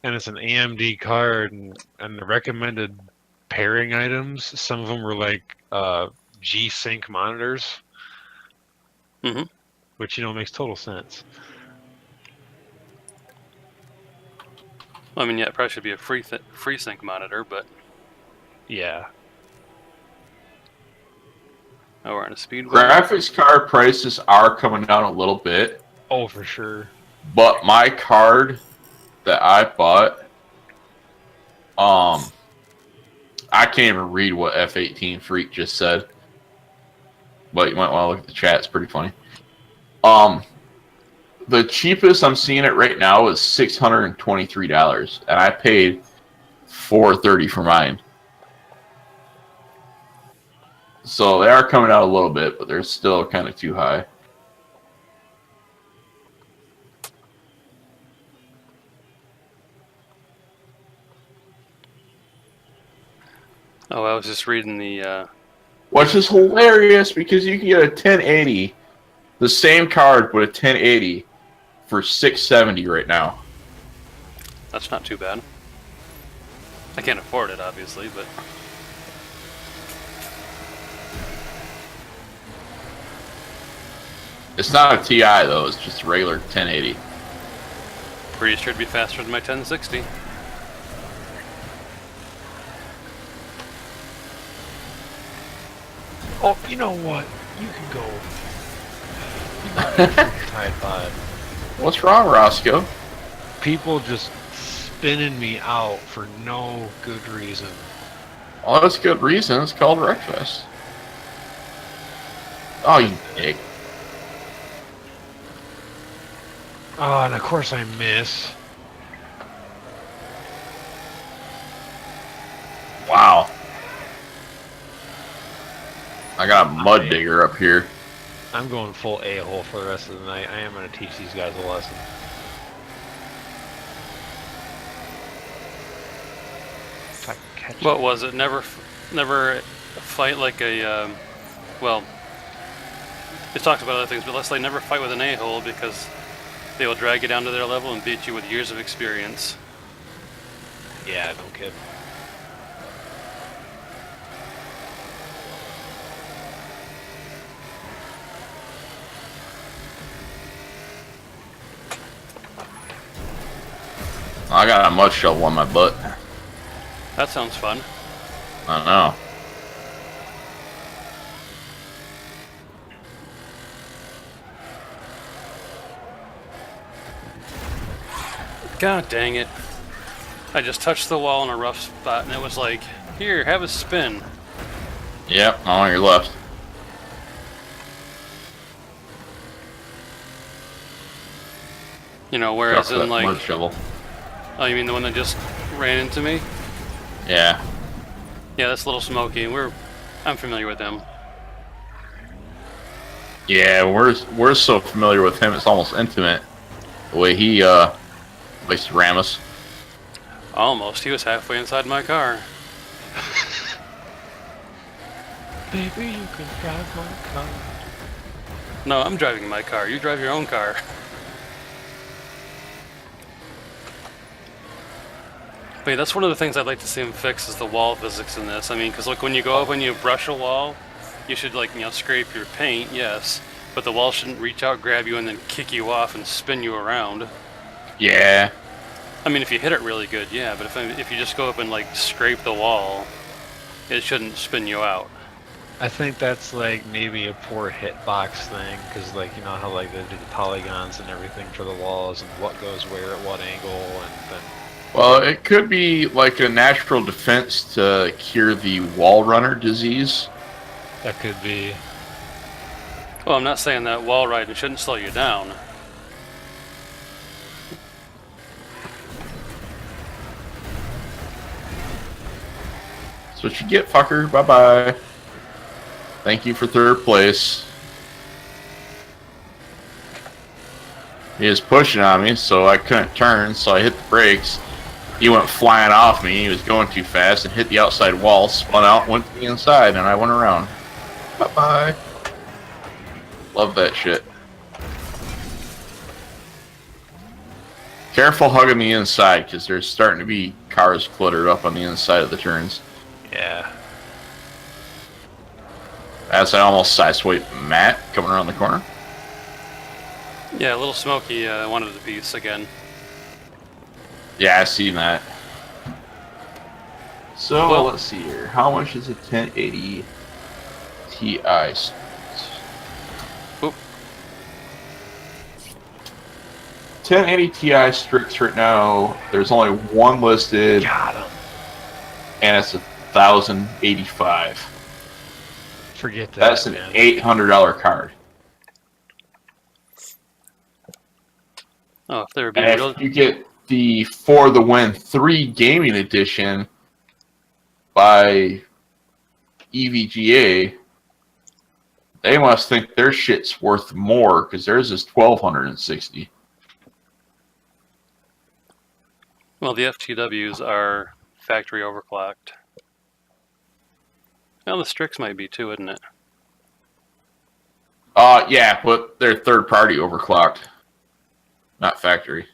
and it's an AMD card, and the recommended pairing items. Some of them were like G-Sync monitors, which makes total sense. I mean, yeah, it probably should be a free sync monitor, but Yeah. oh, we're on a speedway. Graphics card prices are coming down a little bit, Oh, for sure. but my card that I bought, I can't even read what F18 Freak just said, but you might want to look at the chat. It's pretty funny. The cheapest I'm seeing it right now is $623, and I paid $430 for mine. So they are coming out a little bit, but they're still kind of too high. Oh, I was just reading the. Which is hilarious because you can get a 1080, the same card, but a 1080 for $670 right now. That's not too bad. I can't afford it, obviously, but It's not a TI though; it's just a regular 1080. pretty sure it'd be faster than my 1060. Oh, you know what? You can go. Tide 5. What's wrong, Roscoe? People just spinning me out for no good reason. Well, that's a good reason. It's called Wreckfest. Oh, you dick. Oh, and of course I miss. Wow. I got a mud digger up here. I'm going full a-hole for the rest of the night. I am going to teach these guys a lesson. If I can catch What was it? Never fight like a. Well, it talks about other things, but let's say never fight with an a-hole because they will drag you down to their level and beat you with years of experience. Yeah, no kidding. I got a mud shovel on my butt. That sounds fun. I know. God dang it. I just touched the wall in a rough spot and it was like, here, have a spin. Yep, on your left. You know, whereas in like. Mud shovel. Oh, you mean the one that just ran into me? Yeah. Yeah, that's a little smoky. I'm familiar with them. Yeah, we're so familiar with him, it's almost intimate. The way he likes to ram us. Almost. He was halfway inside my car. Baby, you can drive my car. No, I'm driving my car. You drive your own car. But Exactly. That's one of the things I'd like to see them fix is the wall physics in this. I mean, because like when you go up and you brush a wall, you should like scrape your paint, yes, but the wall shouldn't reach out, grab you, and then kick you off and spin you around. Yeah. I mean, if you hit it really good, yeah, but if you just go up and like scrape the wall, it shouldn't spin you out. I think that's like maybe a poor hitbox thing, because like you know how like they do the polygons and everything for the walls and what goes where at what angle, and then. Well, it could be like a natural defense to cure the wall runner disease. That could be. Well, I'm not saying that wall riding shouldn't slow you down. That's what you get, fucker. Bye-bye. Thank you for third place. He was pushing on me, so I couldn't turn, so I hit the brakes. He went flying off me. He was going too fast and hit the outside wall, spun out, went to the inside, and I went around. Bye-bye. Love that shit. Careful hugging the inside, because there's starting to be cars cluttered up on the inside of the turns. Yeah. As I almost sideswiped Matt coming around the corner. Yeah, a little Smokey wanted a piece again. Yeah, I seen that. So, Well, let's see here. How much is a 1080 Ti? Oop. 1080 Ti Strix right now, there's only one listed, Got him. and it's 1,085. Forget that. That's an man. $800 card. Oh, if they were being And real. if you get the For the Win 3 Gaming Edition by EVGA, they must think their shit's worth more because theirs is 1,260. Well, the FTWs are factory overclocked. Well, the Strix might be too, isn't it? Yeah, but they're third party overclocked, not factory.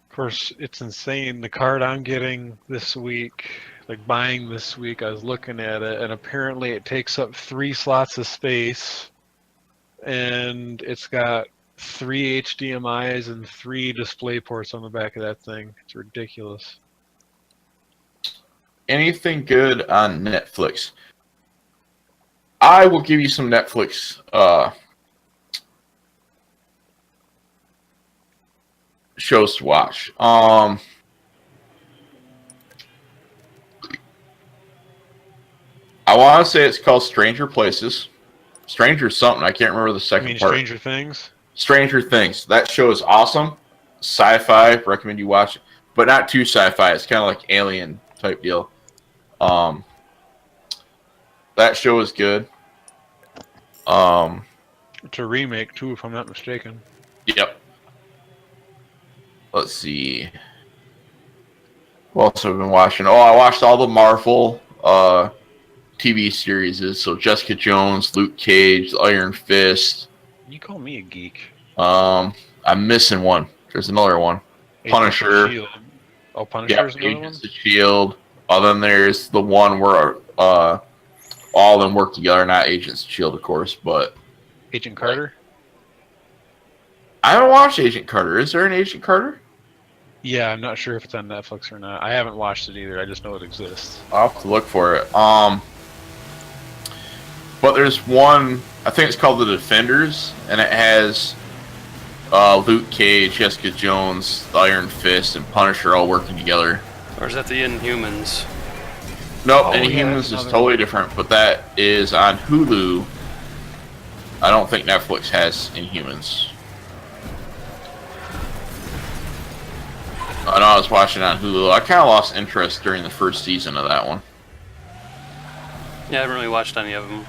Of course, it's insane. The card I'm getting this week, like buying this week, I was looking at it, and apparently it takes up 3 slots of space, and it's got 3 HDMIs and 3 display ports on the back of that thing. It's ridiculous. Anything good on Netflix? I will give you some Netflix shows to watch. I want to say it's called Stranger Places. Stranger something. I can't remember the second part. Stranger Things? Stranger Things. That show is awesome. Sci-fi. Recommend you watch it. But not too sci-fi. It's kind of like Alien type deal. That show is good. It's a remake, too, if I'm not mistaken. Yep. Let's see. What else have I been watching? Oh, I watched all the Marvel TV series. So Jessica Jones, Luke Cage, Iron Fist. You call me a geek. I'm missing one. There's another one. Punisher. Shield. Oh, Punisher's Yeah, another one? Agents of S.H.I.E.L.D. Then there's the one where all of them work together. Not Agents of S.H.I.E.L.D., of course, but... Agent Carter? I haven't watched Agent Carter. Is there an Agent Carter? Yeah, I'm not sure if it's on Netflix or not. I haven't watched it either. I just know it exists. I'll have to look for it. But there's one, I think it's called The Defenders, and it has Luke Cage, Jessica Jones, the Iron Fist, and Punisher all working together. Or is that the Inhumans? Nope, Oh, yeah, Inhumans that's is another totally one. different, but that is on Hulu. I don't think Netflix has Inhumans. I know I was watching it on Hulu. I kind of lost interest during the first season of that one. Yeah, I haven't really watched any of them.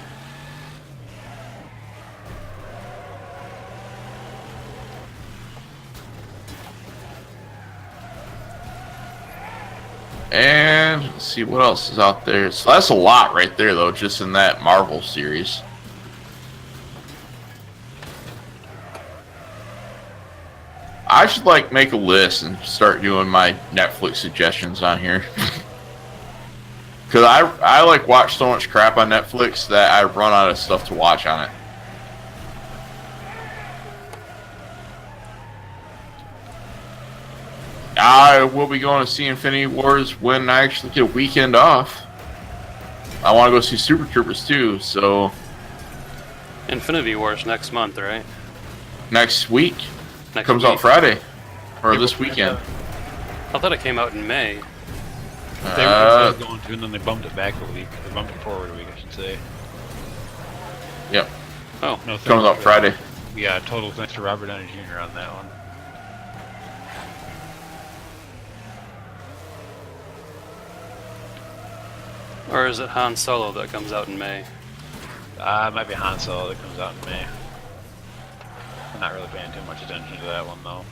And let's see what else is out there. So that's a lot right there, though, just in that Marvel series. I should like make a list and start doing my Netflix suggestions on here. Cause I like watch so much crap on Netflix that I run out of stuff to watch on it. I will be going to see Infinity Wars when I actually get a weekend off. I want to go see Super Troopers too, so... Infinity Wars next month, right? Next week. Next Comes week. out Friday. Or this weekend. I thought it came out in May. They were going to, and then they bumped it back a week. They bumped it forward a week, I should say. Yep. Oh. No, Comes out Friday. Yeah, total thanks to Robert Downey Jr. on that one. Or is it Han Solo that comes out in May? It might be Han Solo that comes out in May. I'm not really paying too much attention to that one, though.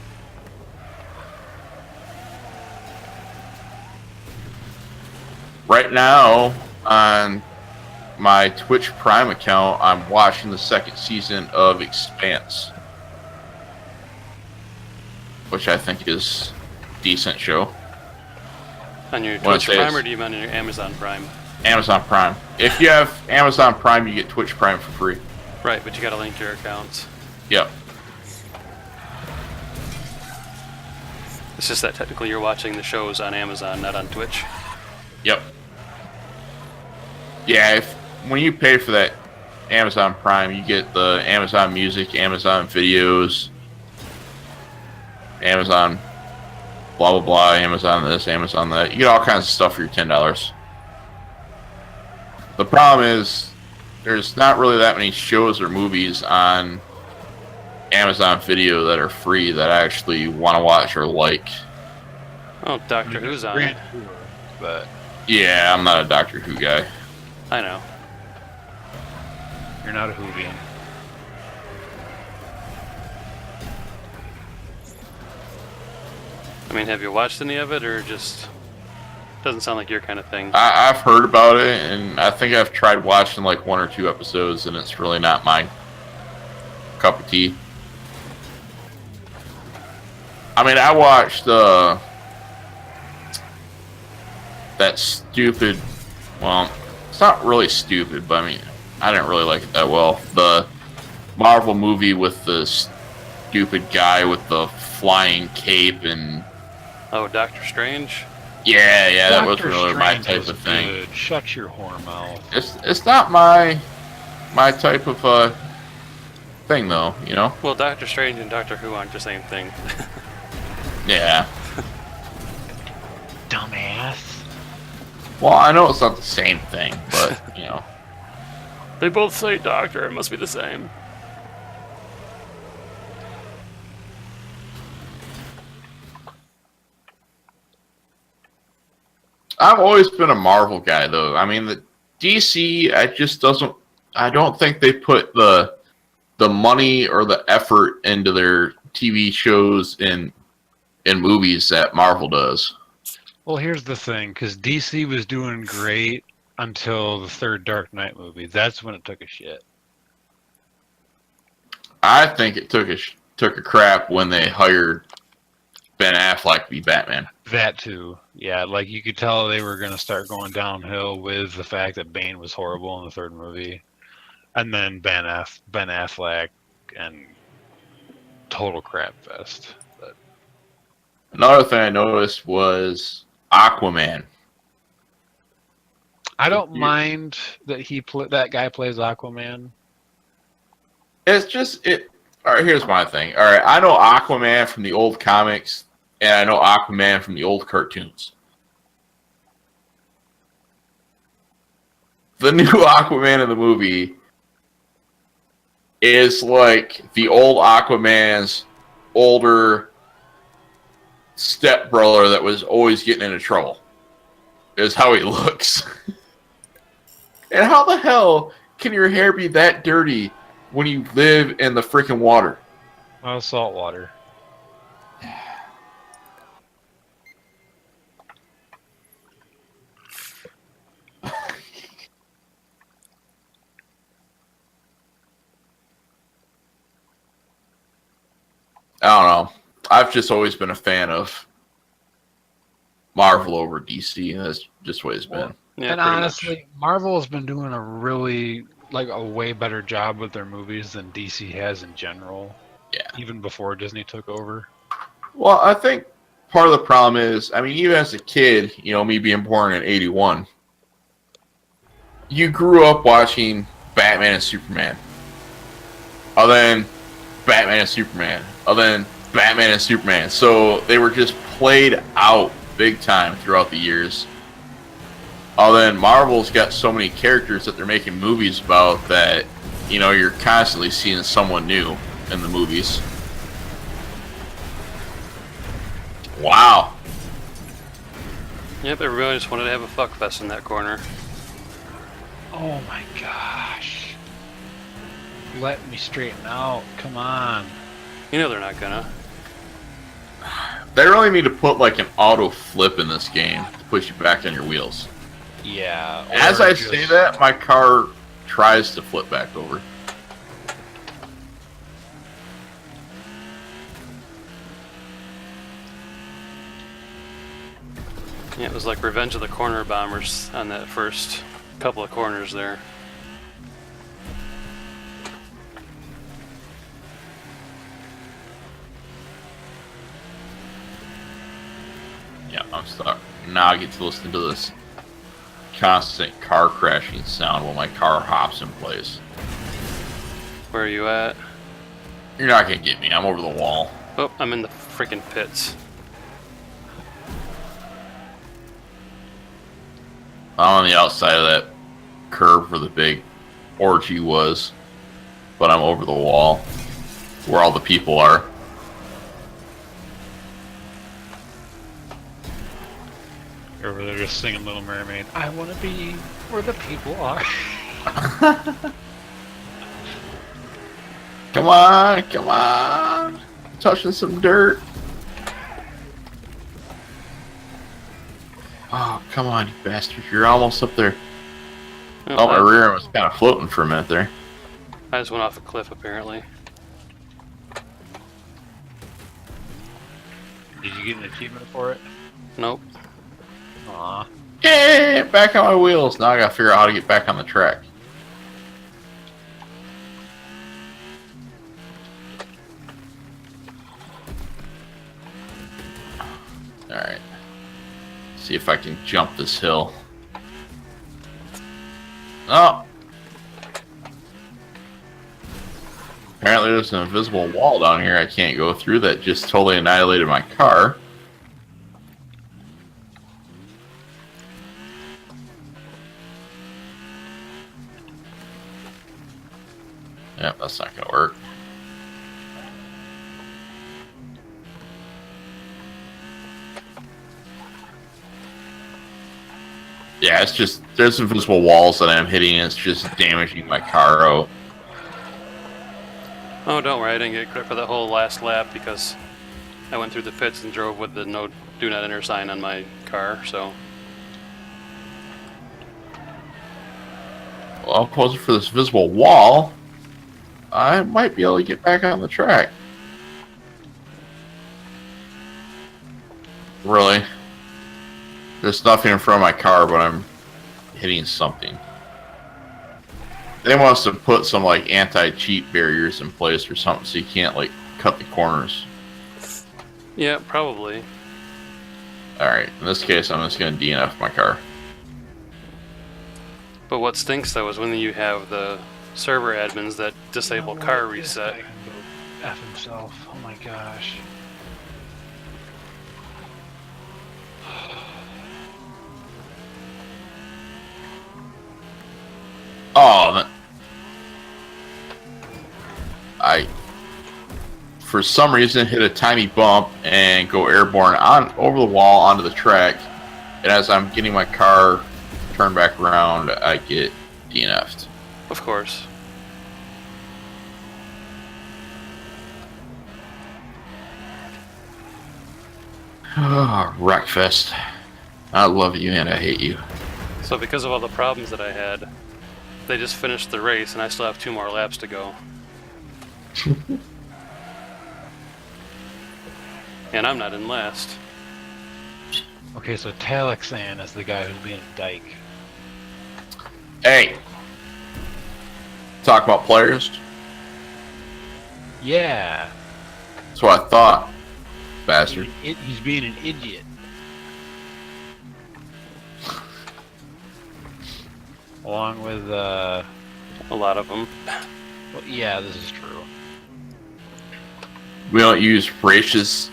Right now, on my Twitch Prime account, I'm watching the second season of Expanse. Which I think is a decent show. On your Wanna Twitch say Prime, it's- or do you mean on your Amazon Prime? Amazon Prime. If you have Amazon Prime, you get Twitch Prime for free. Right, but you gotta link your accounts. Yep. It's just that technically you're watching the shows on Amazon, not on Twitch. Yep. Yeah, when you pay for that Amazon Prime, you get the Amazon Music, Amazon Videos, Amazon blah blah blah, Amazon this, Amazon that. You get all kinds of stuff for your $10. The problem is there's not really that many shows or movies on Amazon Video that are free that I actually want to watch or like. Oh, Doctor Who's on it. But Yeah, I'm not a Doctor Who guy. I know. you're not a Whovian. I mean, have you watched any of it, or just doesn't sound like your kind of thing? I've heard about it, and I think I've tried watching like 1 or 2 episodes, and it's really not my cup of tea. I mean, I watched that stupid, well, it's not really stupid, but I mean, I didn't really like it that well. The Marvel movie with the stupid guy with the flying cape and... Oh, Doctor Strange? Yeah, that wasn't Doctor really my Strange type is of thing. good. Shut your whore mouth. It's not my type of thing though, you know? Well, Doctor Strange and Doctor Who aren't the same thing. Yeah. Dumbass. Well, I know it's not the same thing, but you know. They both say doctor, it must be the same. I've always been a Marvel guy though. I mean, the DC, I don't think they put the money or the effort into their TV shows and movies that Marvel does. Well, here's the thing, because DC was doing great until the third Dark Knight movie. That's when it took a shit. I think it took a crap when they hired Ben Affleck to be Batman. That too. Yeah, like you could tell they were going to start going downhill with the fact that Bane was horrible in the third movie. And then Ben Affleck and total crap fest. But Another thing I noticed was Aquaman. I don't mind that that guy plays Aquaman. It's just it. All right, here's my thing. All right, I know Aquaman from the old comics, and I know Aquaman from the old cartoons. The new Aquaman in the movie is like the old Aquaman's older stepbrother that was always getting into trouble. Is how he looks. And how the hell can your hair be that dirty when you live in the freaking water? Well, salt water. I don't know. I've just always been a fan of Marvel over DC, and that's just what it's been. Yeah, and pretty honestly, Marvel has been doing a really a way better job with their movies than DC has in general. Yeah. Even before Disney took over. Well, I think part of the problem is, I mean, even as a kid, me being born in '81, you grew up watching Batman and Superman. Then Batman and Superman. Then Batman and Superman. So they were just played out big time throughout the years. Then Marvel's got so many characters that they're making movies about that, you're constantly seeing someone new in the movies. Wow. Yep, everybody just wanted to have a fuck fest in that corner. Oh my gosh. Let me straighten out. Come on. You know they're not gonna. They really need to put like an auto flip in this game to push you back on your wheels. Yeah. As I say that, my car tries to flip back over. Yeah, it was like Revenge of the Corner Bombers on that first couple of corners there. Yeah, I'm stuck. Now I get to listen to this constant car crashing sound while my car hops in place. Where are you at? You're not gonna get me. I'm over the wall. Oh, I'm in the freaking pits. I'm on the outside of that curb where the big orgy was, but I'm over the wall where all the people are. Over there just singing Little Mermaid. I want to be where the people are. Come on, come on. Touching some dirt. Oh, come on, you bastard. You're almost up there. Oh, my rear end was kind of floating for a minute there. I just went off a cliff apparently. Did you get an achievement for it? Nope. Aw. Yeah, back on my wheels. Now I gotta figure out how to get back on the track. Alright. See if I can jump this hill. Oh! Apparently there's an invisible wall down here I can't go through that just totally annihilated my car. Yep, that's not gonna work. Yeah, it's just, there's invisible walls that I'm hitting and it's just damaging my car out. Oh, don't worry, I didn't get credit for that whole last lap because I went through the pits and drove with the no do not enter sign on my car, so. Well, if it wasn't for this visible wall, I might be able to get back on the track. Really? There's nothing in front of my car, but I'm hitting something. They must have put some like anti-cheat barriers in place or something so you can't like cut the corners. Yeah, probably. Alright, in this case I'm just going to DNF my car. But what stinks though is when you have the server admins that disable car reset. This guy can go F himself. Oh my gosh. Oh, I, for some reason, hit a tiny bump and go airborne on over the wall onto the track. And as I'm getting my car turned back around, I get DNF'd. Of course. Wreckfest. I love you and I hate you. So because of all the problems that I had, they just finished the race and I still have 2 more laps to go. And I'm not in last. Okay, so Talixan is the guy who's being a dyke. Hey, talk about players. Yeah. That's what I thought, bastard. He's being an idiot. Along with, A lot of them. well, yeah, this is true. We don't use racist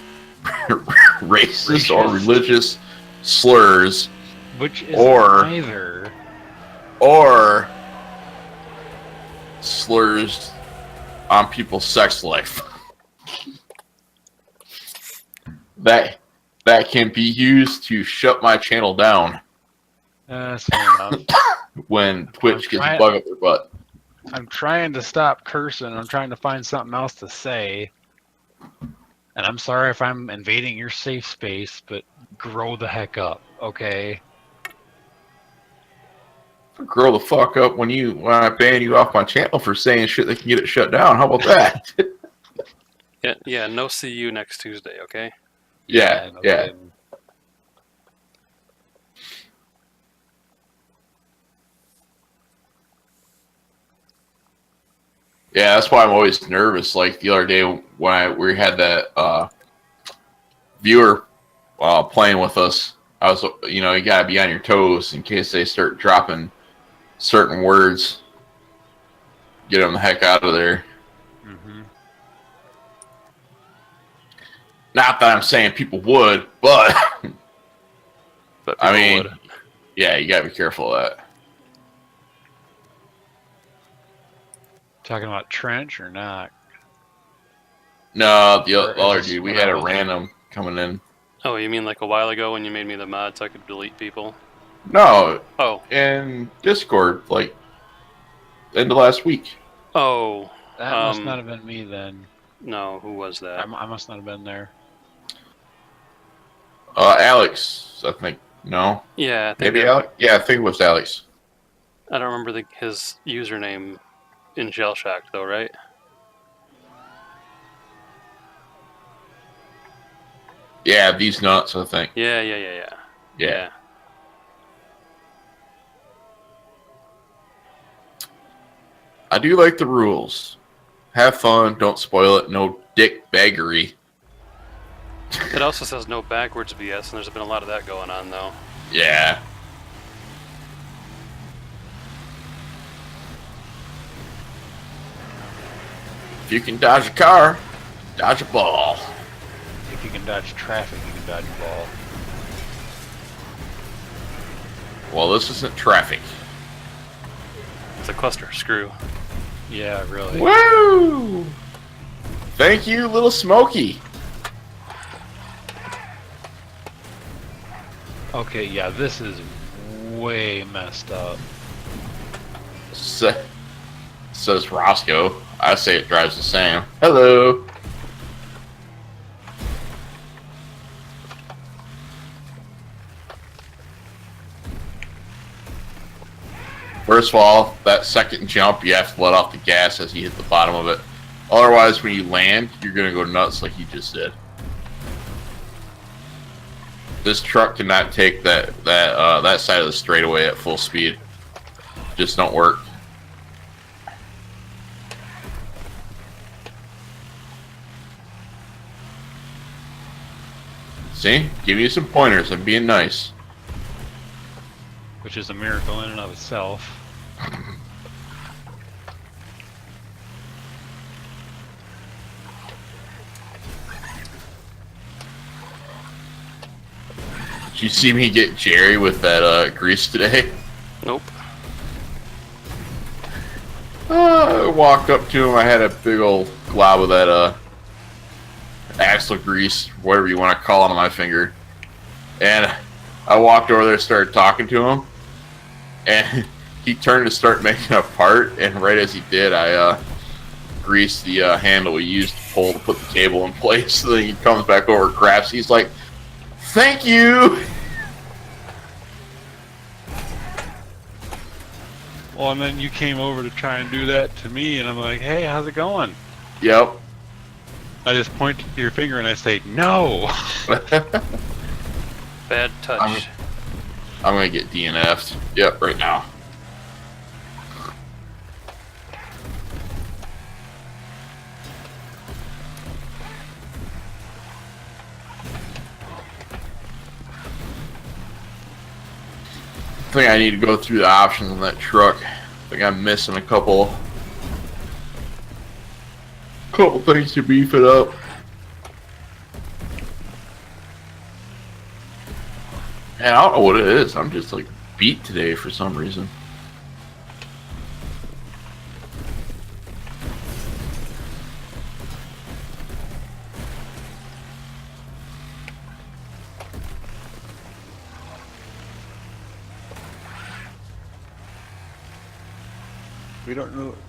or religious slurs Which is Or- neither. or slurs on people's sex life. that can be used to shut my channel down That's fair enough. when Twitch gets a trying- bug up their butt. I'm trying to stop cursing. I'm trying to find something else to say. And I'm sorry if I'm invading your safe space, but grow the heck up, okay? Grow the fuck up when I ban you off my channel for saying shit that can get it shut down. How about that? Yeah, no see you next Tuesday, okay? yeah. no Yeah. kidding. Yeah, that's why I'm always nervous. Like the other day when we had that viewer playing with us, I was, you gotta be on your toes in case they start dropping certain words. Get them the heck out of there. Mm-hmm. Not that I'm saying people would, but But I people mean, would. yeah, you gotta be careful of that. Talking about Trench or not? No, the Or is other this dude, we when had I a was- random coming in. Oh, you mean like a while ago when you made me the mod so I could delete people? No, Oh. in Discord, like end of last week. Oh. That must not have been me then. No, who was that? I must not have been there. Alex, I think. No, Yeah, I think maybe Alex. Yeah, I think it was Alex. I don't remember his username in Shell Shock though, right? Yeah, these nuts, I think. Yeah. I do like the rules. Have fun, don't spoil it, no dick baggery. It also says no backwards BS, and there's been a lot of that going on though. Yeah. If you can dodge a car, dodge a ball. If you can dodge traffic, you can dodge a ball. Well, this isn't traffic. It's a cluster screw. Yeah, really. Woo! Thank you, Little Smoky. Okay, yeah, this is way messed up. Says Roscoe. I say it drives the same. Hello. First of all, that second jump, you have to let off the gas as you hit the bottom of it. Otherwise, when you land, you're going to go nuts like you just did. This truck cannot take that side of the straightaway at full speed. Just don't work. See? Give you some pointers. I'm being nice. Which is a miracle in and of itself. Did you see me get Jerry with that grease today? Nope. I walked up to him. I had a big old glob of that axle grease, whatever you want to call it, on my finger. And I walked over there, started talking to him, and he turned to start making a part. And right as he did, I greased the handle we used to pull to put the cable in place. So then he comes back over, grabs. He's like, "Thank you." Well, and then you came over to try and do that to me, and I'm like, hey, how's it going? Yep. I just point to your finger and I say, no! Bad touch. I'm gonna get DNF'd. Yep, right now. I think I need to go through the options on that truck. I think I'm missing a couple things to beef it up. Man, I don't know what it is. I'm just like beat today for some reason.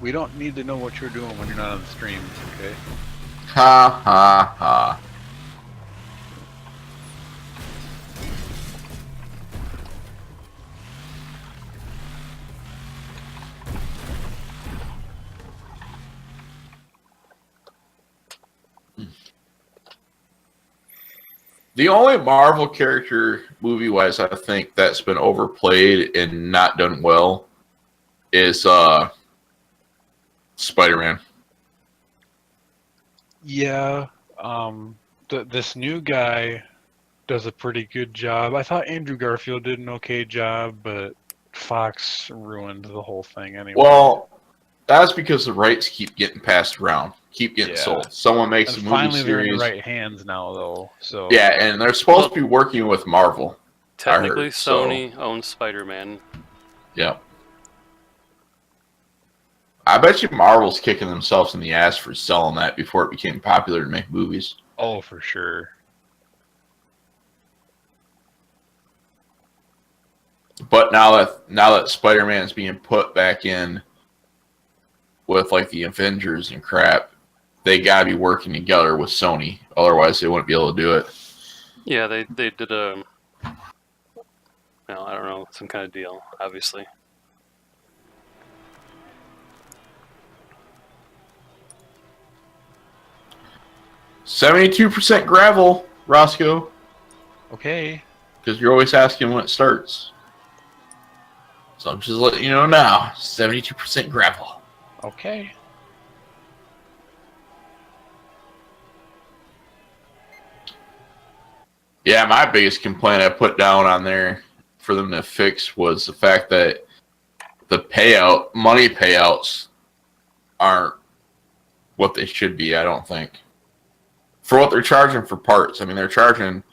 We don't need to know what you're doing when you're not on the stream, okay? Ha ha ha. The only Marvel character, movie-wise, I think that's been overplayed and not done well is Spider-Man. Yeah, this new guy does a pretty good job. I thought Andrew Garfield did an okay job, but Fox ruined the whole thing anyway. Well, that's because the rights keep getting passed around, keep getting sold. Someone makes and a movie finally they're in series. the right hands now, though. So Yeah, and they're supposed to be working with Marvel. Technically, heard, so- Sony owns Spider-Man. Yeah. I bet you Marvel's kicking themselves in the ass for selling that before it became popular to make movies. Oh, for sure. But now that Spider-Man's being put back in with like the Avengers and crap, they gotta be working together with Sony. Otherwise, they wouldn't be able to do it. Yeah, they did a, well, I don't know, some kind of deal, obviously. %72% gravel, Roscoe, Okay. because you're always asking when it starts. So I'm just letting you know now, 72% gravel. Okay. Yeah, my biggest complaint I put down on there for them to fix was the fact that the money payouts aren't what they should be, I don't think. For what they're charging for parts. I mean, they're charging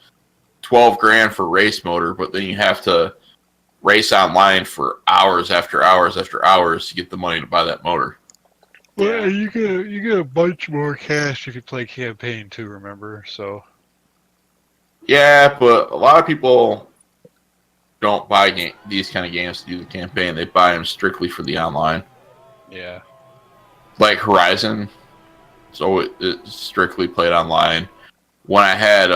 12 grand for race motor, but then you have to race online for hours after hours after hours to get the money to buy that motor. Well, you get a bunch more cash if you play campaign too, remember? So Yeah, but a lot of people don't buy these kind of games to do the campaign. They buy them strictly for the online. yeah. Like Horizon, so it's strictly played online. When I had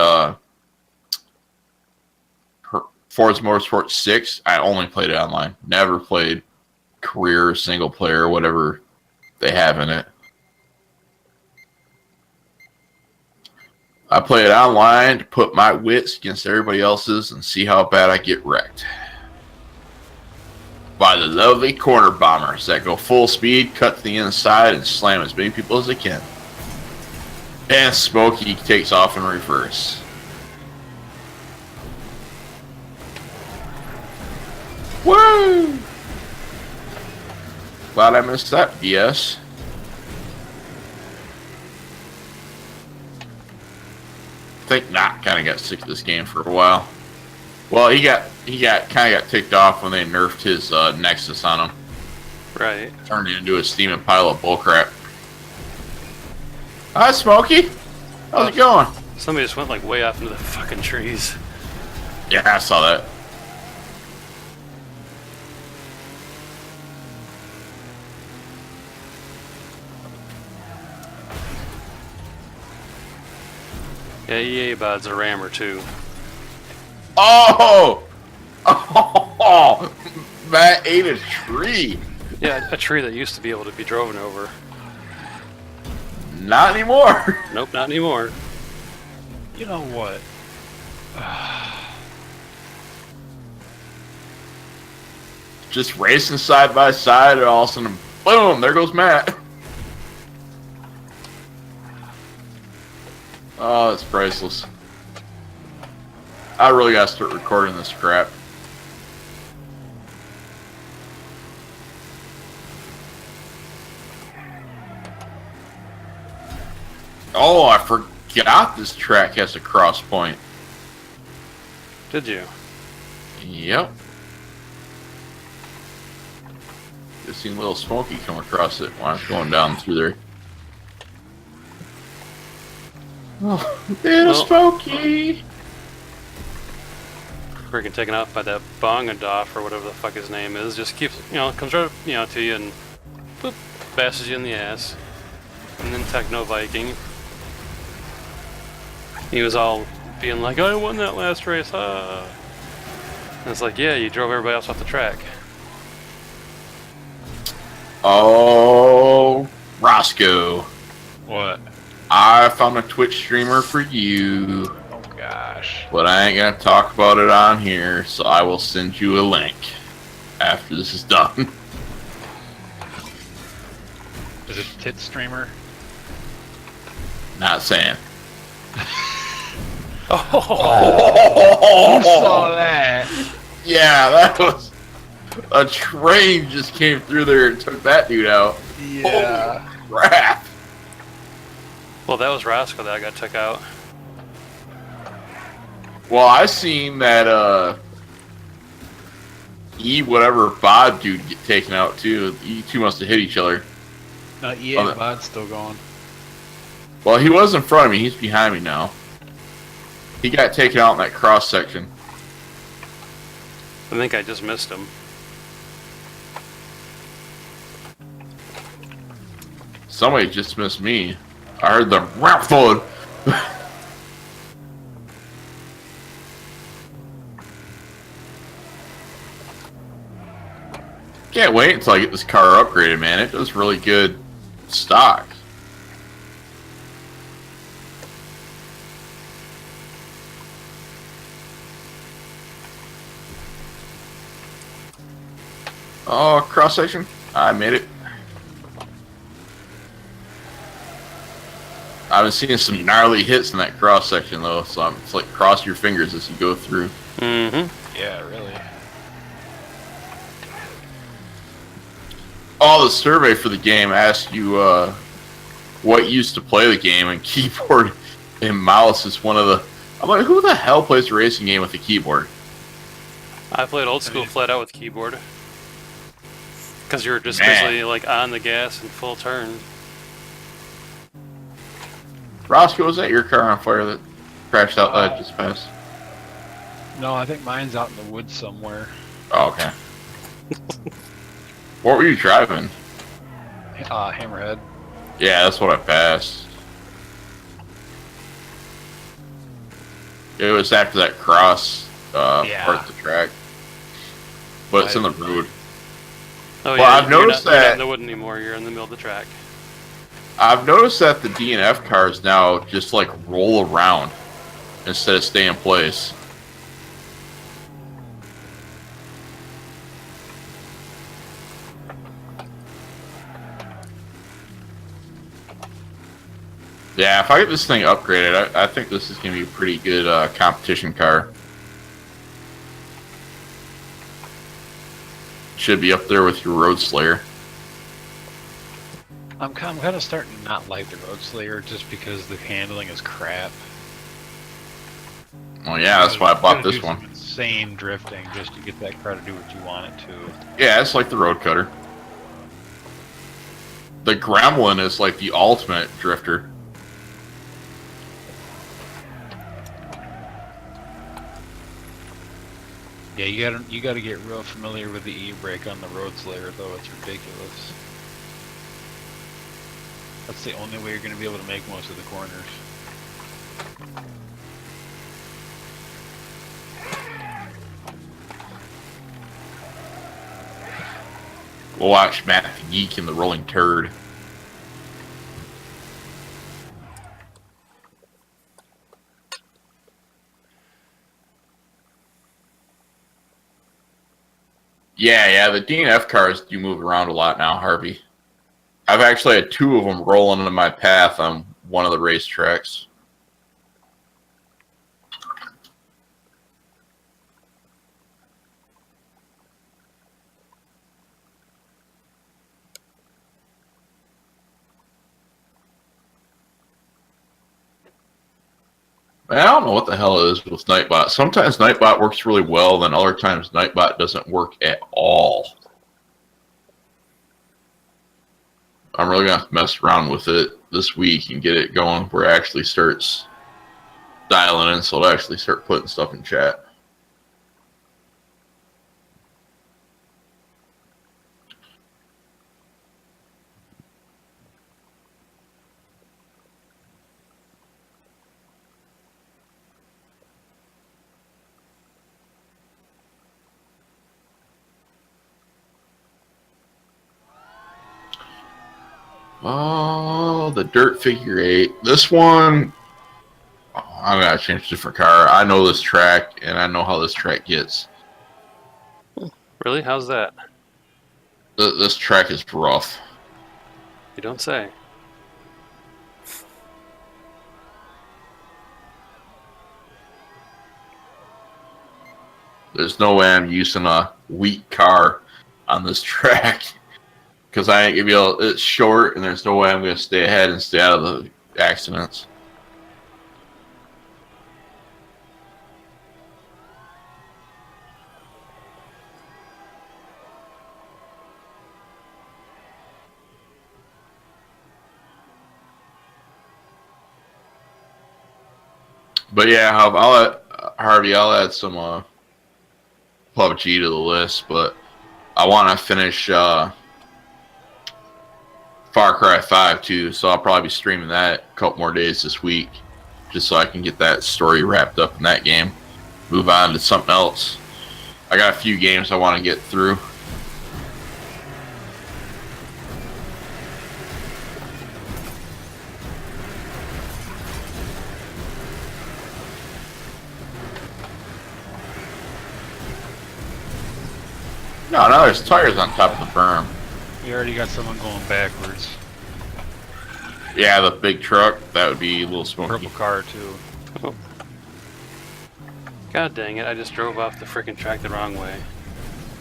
Forza Motorsport 6, I only played it online. Never played career, single player, whatever they have in it. I play it online to put my wits against everybody else's and see how bad I get wrecked. By the lovely corner bombers that go full speed, cut to the inside, and slam as many people as they can. And Smokey takes off in reverse. Woo! Glad I missed that, BS. I think Knott kind of got sick of this game for a while. Well, he kind of got ticked off when they nerfed his Nexus on him. Right. Turned it into a steaming pile of bullcrap. Hi, Smokey. How's it going? Somebody just went like way off into the fucking trees. Yeah, I saw that. Yeah, EA buys a rammer too. Oh! Oh! Matt ate a tree. Yeah, a tree that used to be able to be driven over. Not anymore. Nope, not anymore. You know what? Just racing side by side, and all of a sudden, boom! There goes Matt. Oh, it's priceless. I really gotta start recording this crap. Oh, I forgot this track has a cross point. Did you? Yep. Just seen Little Smokey come across it while I was going down through there. Oh, Little Smokey! Freaking taken out by that Bongadoff or whatever the fuck his name is. Just keeps, comes right, to you and boop, bashes you in the ass. And then Techno Viking. He was all being like, I won that last race, ah. And it's like, yeah, you drove everybody else off the track. Oh, Roscoe. What? I found a Twitch streamer for you. Oh gosh. But I ain't gonna talk about it on here, so I will send you a link after this is done. Is it Tit Streamer? Not saying. You saw that? Yeah, that was a train just came through there and took that dude out. Yeah. Holy crap. Well, that was Roscoe that got took out. Well, I seen that whatever Bob dude get taken out too. You two must have hit each other. No, EA Bod's still going. Well, he was in front of me. He's behind me now. He got taken out in that cross section. I think I just missed him. Somebody just missed me. I heard the raffle. Can't wait until I get this car upgraded, man. It does really good stock. Oh, cross section. I made it. I've been seeing some gnarly hits in that cross section though, so it's like cross your fingers as you go through. Mm-hmm. Yeah, really. Oh, the survey for the game asked you what used to play the game, and keyboard and mouse is one of the... I'm like, who the hell plays a racing game with a keyboard? I played old school flat out with keyboard. Because you're just Man. basically like on the gas in full turn. Roscoe, was that your car on fire that crashed out that just passed? No, I think mine's out in the woods somewhere. Oh, okay. What were you driving? Hammerhead. Yeah, that's what I passed. It was after that cross Yeah. part of the track. But it's in the road. Oh Well, yeah, I've noticed you're not that- in the wood anymore. You're in the middle of the track. I've noticed that the DNF cars now just like roll around instead of stay in place. Yeah, if I get this thing upgraded, I think this is going to be a pretty good competition car. Should be up there with your Road Slayer. I'm kind of starting to not like the Road Slayer just because the handling is crap. Oh yeah, that's why I bought this one. Insane drifting just to get that car to do what you want it to. Yeah, it's like the Road Cutter. The Gremlin is like the ultimate drifter. Yeah, you gotta get real familiar with the e-brake on the Road Slayer though. It's ridiculous. That's the only way you're gonna be able to make most of the corners. We'll watch Matt the Geek in the Rolling Turd. Yeah, the DNF cars do move around a lot now, Harvey. I've actually had 2 of them rolling into my path on one of the racetracks. I don't know what the hell it is with Nightbot. Sometimes Nightbot works really well, then other times Nightbot doesn't work at all. I'm really going to have to mess around with it this week and get it going where it actually starts dialing in, so it'll actually start putting stuff in chat. Oh, the dirt figure 8. This one, I'm going to change a different car. I know this track, and I know how this track gets. Really? How's that? This track is rough. You don't say. There's no way I'm using a weak car on this track. Because I ain't gonna be able. It's short, and there's no way I'm gonna stay ahead and stay out of the accidents. But yeah, I'll add some PUBG to the list, but I want to finish Far Cry 5 too, so I'll probably be streaming that a couple more days this week, just so I can get that story wrapped up in that game. Move on to something else. I got a few games I want to get through. No, there's tires on top of the berm. We already got someone going backwards. Yeah, the big truck, that would be a little smoky. Purple car too. Oh. God dang it, I just drove off the freaking track the wrong way.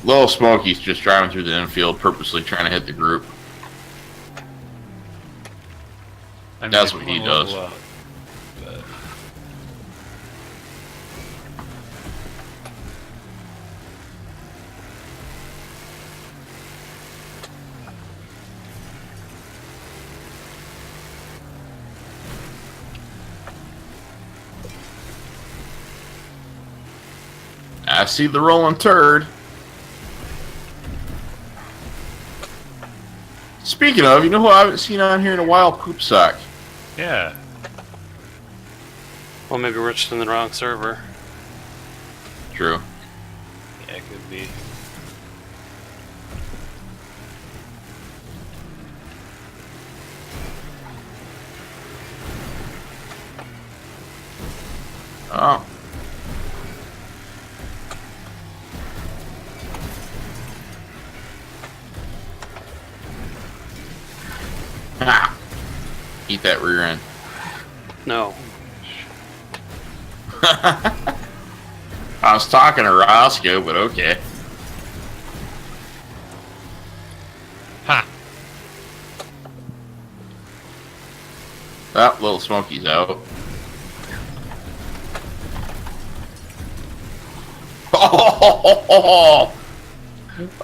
Little Smokey's just driving through the infield, purposely trying to hit the group. I mean, That's what he does. I see the rolling turd. Speaking of, you know who I haven't seen on here in a while? Poop Sock. Yeah. Well, maybe we're just in the wrong server. True. Yeah, it could be. Oh. Ah. Eat that rear end. No. I was talking to Roscoe, but okay. Ha! Oh, Little Smokey's out.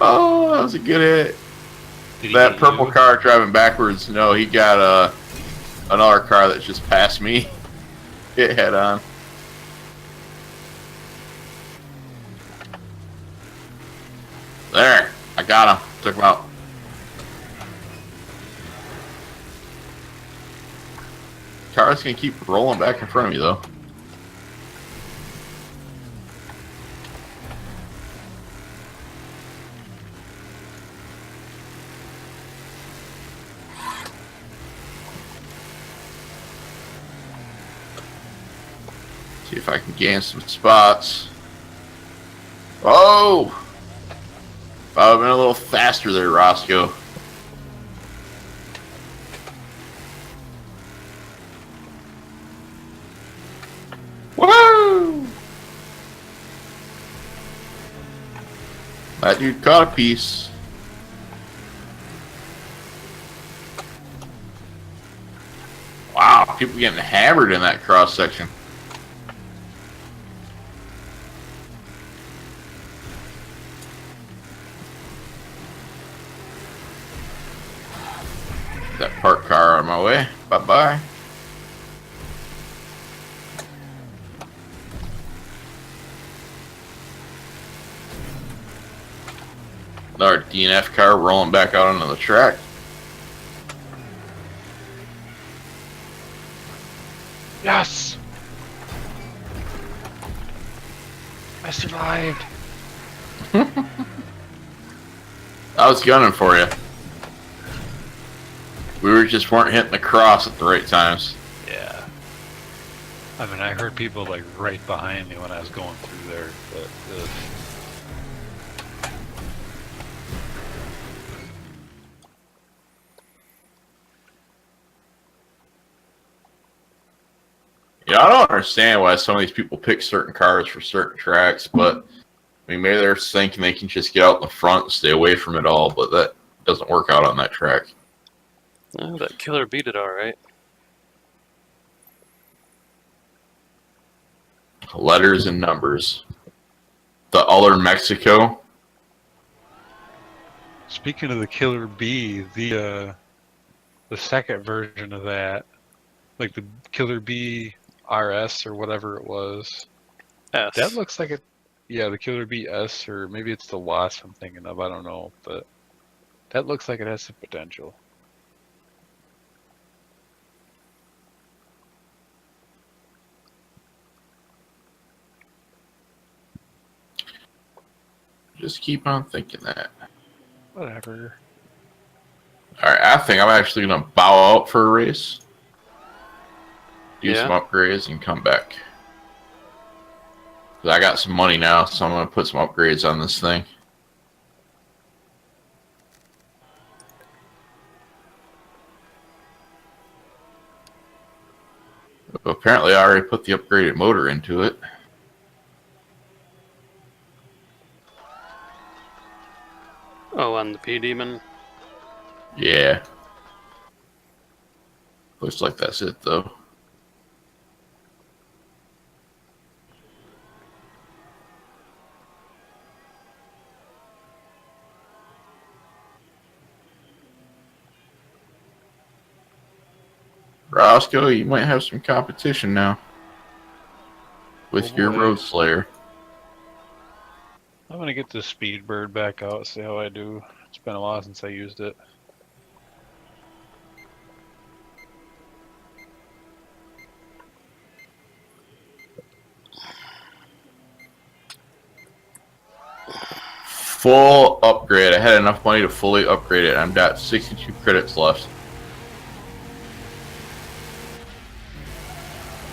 Oh, that was a good hit. Did he That get purple you? car driving backwards. No, he got another car that just passed me. Hit head on. There, I got him. Took him out. Car's gonna keep rolling back in front of me though. See if I can gain some spots. Oh! I've been a little faster there, Roscoe. Woo! That dude caught a piece. Wow, people getting hammered in that cross section. That parked car on my way. Bye-bye. Another DNF car rolling back out onto the track. Yes! I survived. I was gunning for you. We just weren't hitting the cross at the right times. Yeah. I mean, I heard people like right behind me when I was going through there, but Yeah, I don't understand why some of these people pick certain cars for certain tracks, but I mean, maybe they're thinking they can just get out in the front and stay away from it all, but that doesn't work out on that track. Oh, that killer beat it all right. Letters and numbers. The other Mexico. speaking of the Killer Bee, the second version of that, like the Killer Bee RS or whatever it was, S. that looks like it. Yeah, the Killer Bee S, or maybe it's the Wasp I'm thinking of. I don't know, but that looks like it has some potential. Just keep on thinking that. Whatever. Alright, I think I'm actually going to bow out for a race. Do Yeah. some upgrades and come back. 'Cause I got some money now, so I'm going to put some upgrades on this thing. Apparently I already put the upgraded motor into it. Oh, on the P-Demon. Yeah. Looks like that's it, though. Roscoe, you might have some competition now. With Oh, your boy. Road Slayer. I'm gonna get this Speedbird back out, see how I do. It's been a while since I used it. Full upgrade. I had enough money to fully upgrade it. I've got 62 credits left.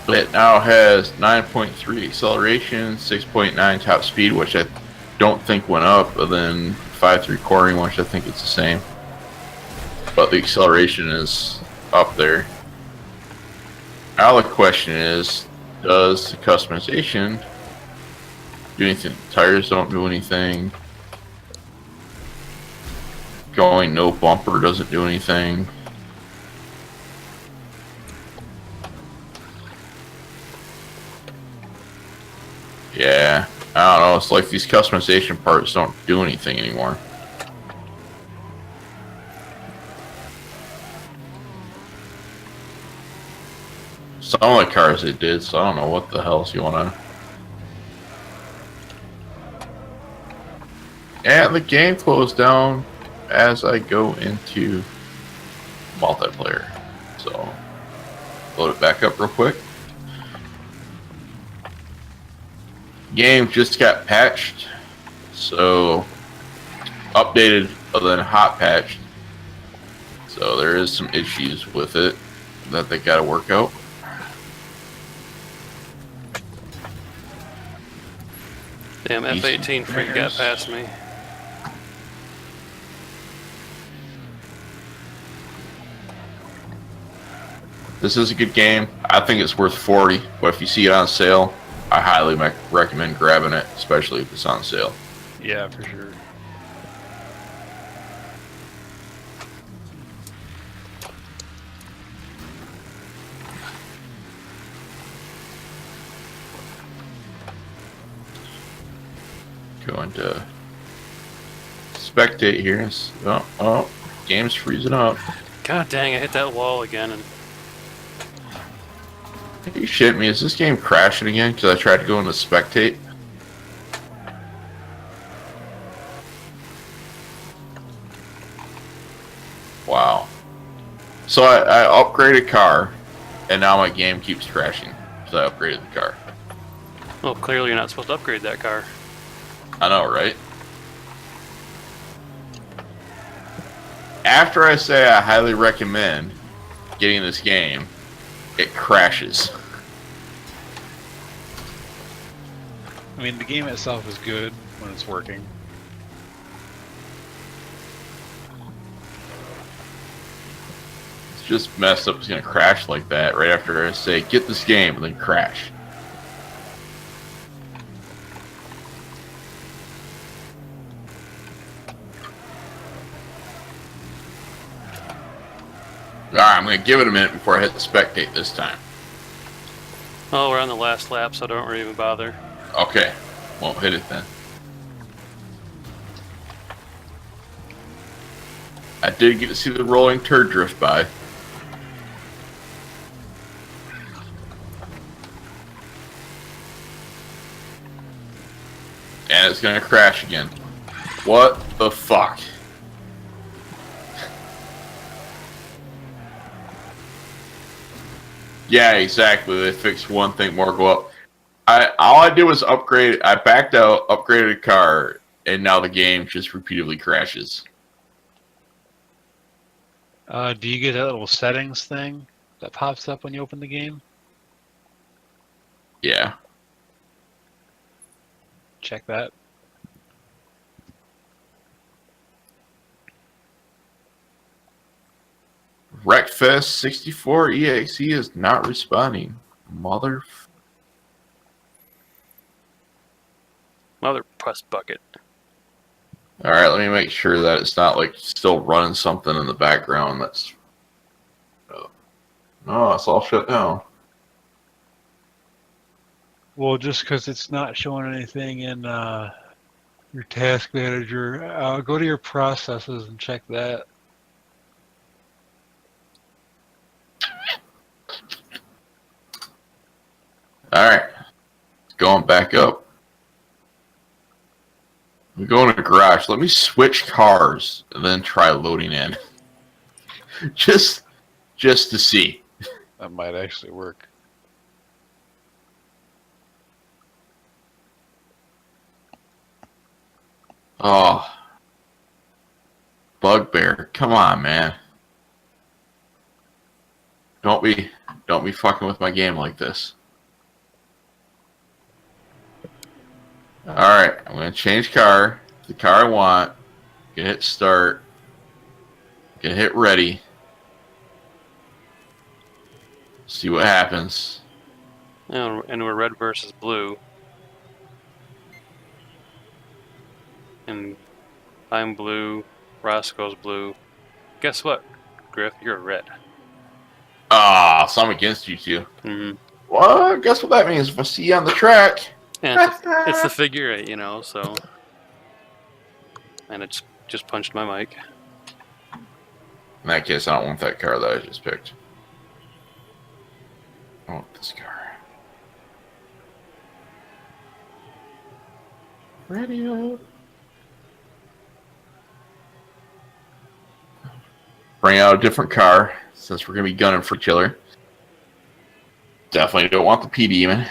It now has 9.3 acceleration, 6.9 top speed, which I don't think went up, but then 5.3 coring, which I think it's the same. But the acceleration is up there. Now the question is, does the customization do anything? Tires don't do anything. Going no bumper doesn't do anything. Yeah, I don't know. It's like these customization parts don't do anything anymore. Some of the cars it did, so I don't know what the hell you want to. And the game closed down as I go into multiplayer. So, load it back up real quick. Game just got patched, so updated other than hot patched. So there is some issues with it that they gotta work out. Damn, F-18 freak got past me. This is a good game. I think it's worth 40, but if you see it on sale, I highly recommend grabbing it, especially if it's on sale. Yeah, for sure. Going to spectate here. Oh, game's freezing up. God dang, I hit that wall again. And Are you shitting me? Is this game crashing again? Because I tried to go into spectate. Wow. So I upgraded car, and now my game keeps crashing. So I upgraded the car. well, clearly you're not supposed to upgrade that car. I know, right? After I say I highly recommend getting this game, it crashes. I mean, the game itself is good when it's working. It's just messed up. It's gonna crash like that right after I say get this game and then crash. Alright, I'm gonna give it a minute before I hit the spectate this time. Oh, we're on the last lap, so don't even bother. Okay, won't hit it then. I did get to see the rolling turd drift by. And it's gonna crash again. What the fuck? Yeah, exactly. They fixed one thing more, go up. All I did was upgrade. I backed out, upgraded a car, and now the game just repeatedly crashes. Do you get that little settings thing that pops up when you open the game? Yeah. Check that. Wreckfest 64 EXE is not responding. Mother press bucket. Alright, let me make sure that it's not like still running something in the background that's... No, it's all shut down. Well, just because it's not showing anything in your task manager, go to your processes and check that. Alright. Going back up. We go in a garage. Let me switch cars and then try loading in. just to see. That might actually work. Oh. Bugbear. Come on, man. Don't be fucking with my game like this. Alright, I'm gonna change car. The car I want. Gonna hit start. Gonna hit ready. See what happens. And we're red versus blue. And I'm blue. Roscoe's blue. Guess what, Griff? You're red. Ah, so I'm against you two. Mm-hmm. Well, guess what that means? If I see you on the track. And it's the figure eight, you know, so. And it just punched my mic. In that case, I don't want that car that I just picked. I want this car. Radio. Bring out a different car, since we're going to be gunning for killer. Definitely don't want the P-Demon.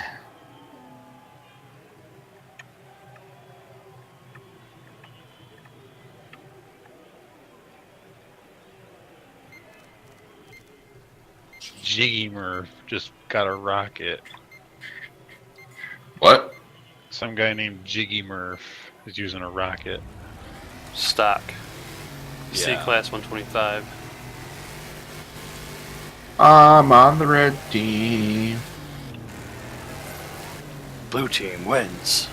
Jiggy Murph just got a rocket. What? Some guy named Jiggy Murph is using a rocket. Stock. Yeah. C-Class 125. I'm on the red team. Blue team wins.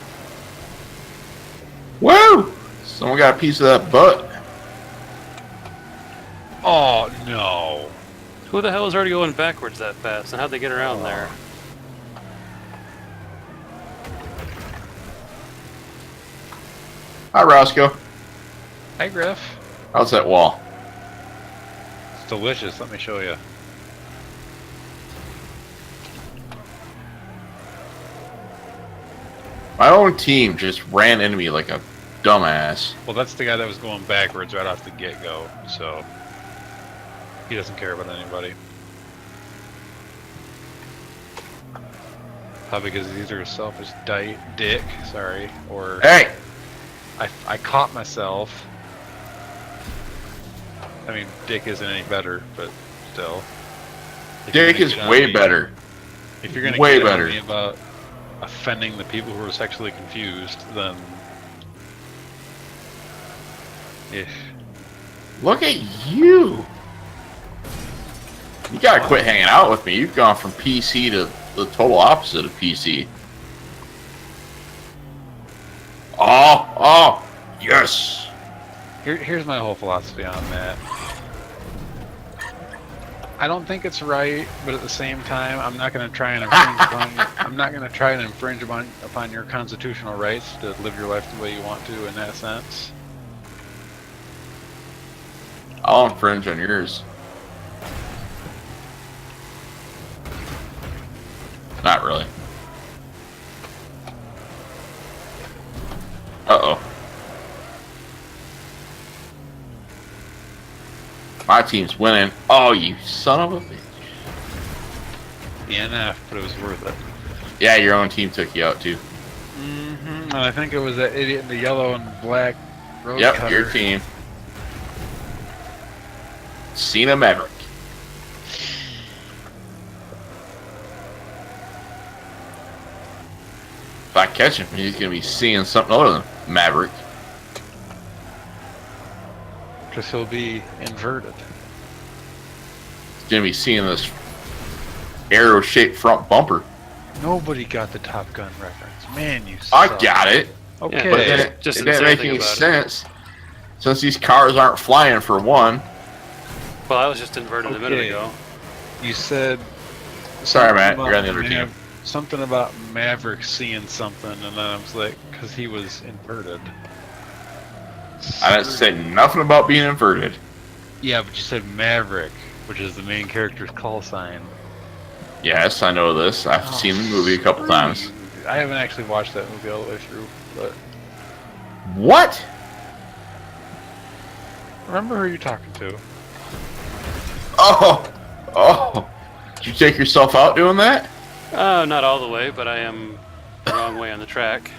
Woo! Someone got a piece of that butt. Oh no! Who the hell is already going backwards that fast, and how'd they get around there? Hi, Roscoe. Hey, Griff. How's that wall? It's delicious. Let me show you. My own team just ran into me like a dumbass. Well, that's the guy that was going backwards right off the get-go, so he doesn't care about anybody. Probably because he's either a selfish dick, sorry, or Hey! I caught myself. I mean, dick isn't any better, but still. If you're Dick gonna is get on way me- better. If you're gonna way get on better. me about offending the people who are sexually confused, then yeah. Look at you! You gotta quit hanging out with me. You've gone from PC to the total opposite of PC. Oh, yes! Here's my whole philosophy on that. I don't think it's right, but at the same time, I'm not going to try and infringe upon your constitutional rights to live your life the way you want to. In that sense, I'll infringe on yours. Not really. Uh-oh. My team's winning. Oh, you son of a bitch. DNF, but it was worth it. Yeah, your own team took you out, too. And I think it was that idiot in the yellow and black road Yep, cutter. your team. Cena Maverick. If I catch him, he's going to be seeing something other than Maverick. Because he'll be inverted. He's going to be seeing this arrow-shaped front bumper. Nobody got the Top Gun reference. Man, you I suck. got it. Okay. But Yeah. it Just didn't didn't say make anything any about it. sense. Since these cars aren't flying for one. Well, I was just inverted a minute Okay. ago. You said Sorry, something Matt. about You're on the other team. Something about Maverick seeing something, and then I was like, because he was inverted. I didn't say nothing about being inverted. Yeah, but you said Maverick, which is the main character's call sign. Yes, I know this. I've seen the movie a couple times. I haven't actually watched that movie all the way through, but What? remember who you're talking to. Oh. Did you take yourself out doing that? Not all the way, but I am the wrong way on the track.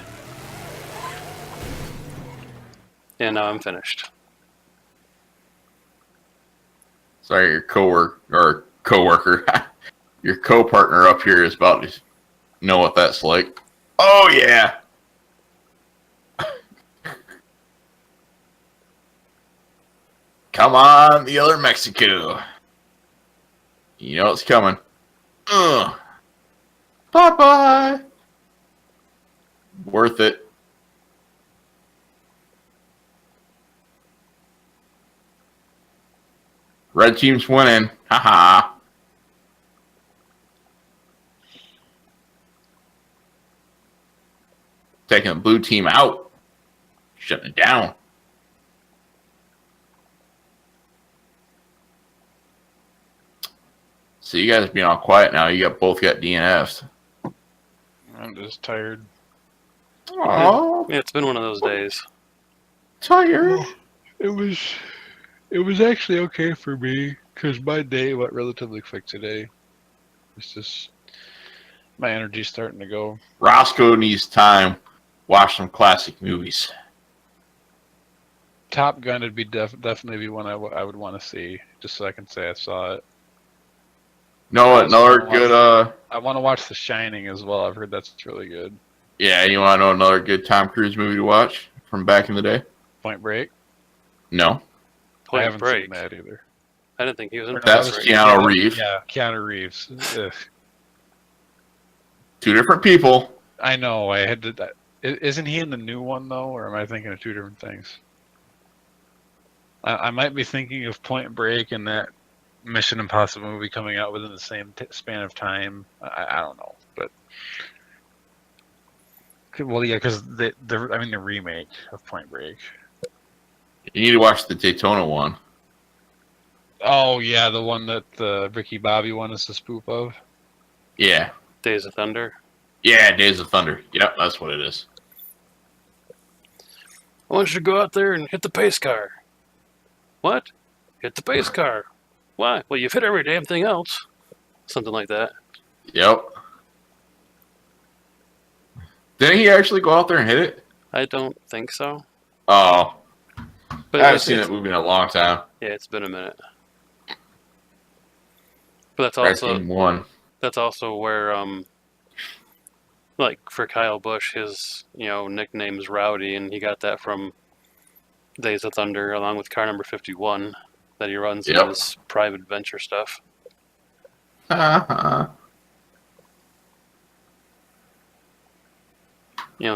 And now I'm finished. Sorry, your coworker, your co-partner up here is about to know what that's like. Oh yeah. Come on, the other Mexico. You know it's coming. Bye-bye. Worth it. Red team's winning. Haha. Taking the blue team out. Shutting it down. So you guys being all quiet now. You both got DNFs. I'm just tired. Oh, Yeah, it's been one of those days. tired. It was actually okay for me, because my day went relatively quick today. It's just, my energy's starting to go. Roscoe needs time. Watch some classic movies. Top Gun would be definitely be one I would want to see, just so I can say I saw it. No, another good. I want to watch The Shining as well. I've heard that's really good. Yeah, you want to know another good Tom Cruise movie to watch from back in the day? Point Break. No. I Point haven't Break. seen that either. I I didn't think he was in. Or no, That's that was Keanu Reeves. Yeah, Keanu Reeves. Ugh. Two different people. I know. I had to. Isn't he in the new one though, or am I thinking of two different things? I might be thinking of Point Break and that Mission Impossible movie coming out within the same span of time. I don't know, but well, yeah, because the remake of Point Break. You need to watch the Daytona one. Oh yeah, the one that the Ricky Bobby one is the spoof of. Yeah. Days of Thunder. Yeah, Days of Thunder. Yep, that's what it is. I want you to go out there and hit the pace car. What? Hit the pace car. Why? Well, you've hit every damn thing else. Something like that. Yep. Didn't he actually go out there and hit it? I don't think so. Oh. But I haven't seen that movie in a long time. Yeah, it's been a minute. But Wrecking one. that's also where like for Kyle Busch, his nickname is Rowdy, and he got that from Days of Thunder, along with car number 51 that he runs in his private adventure stuff.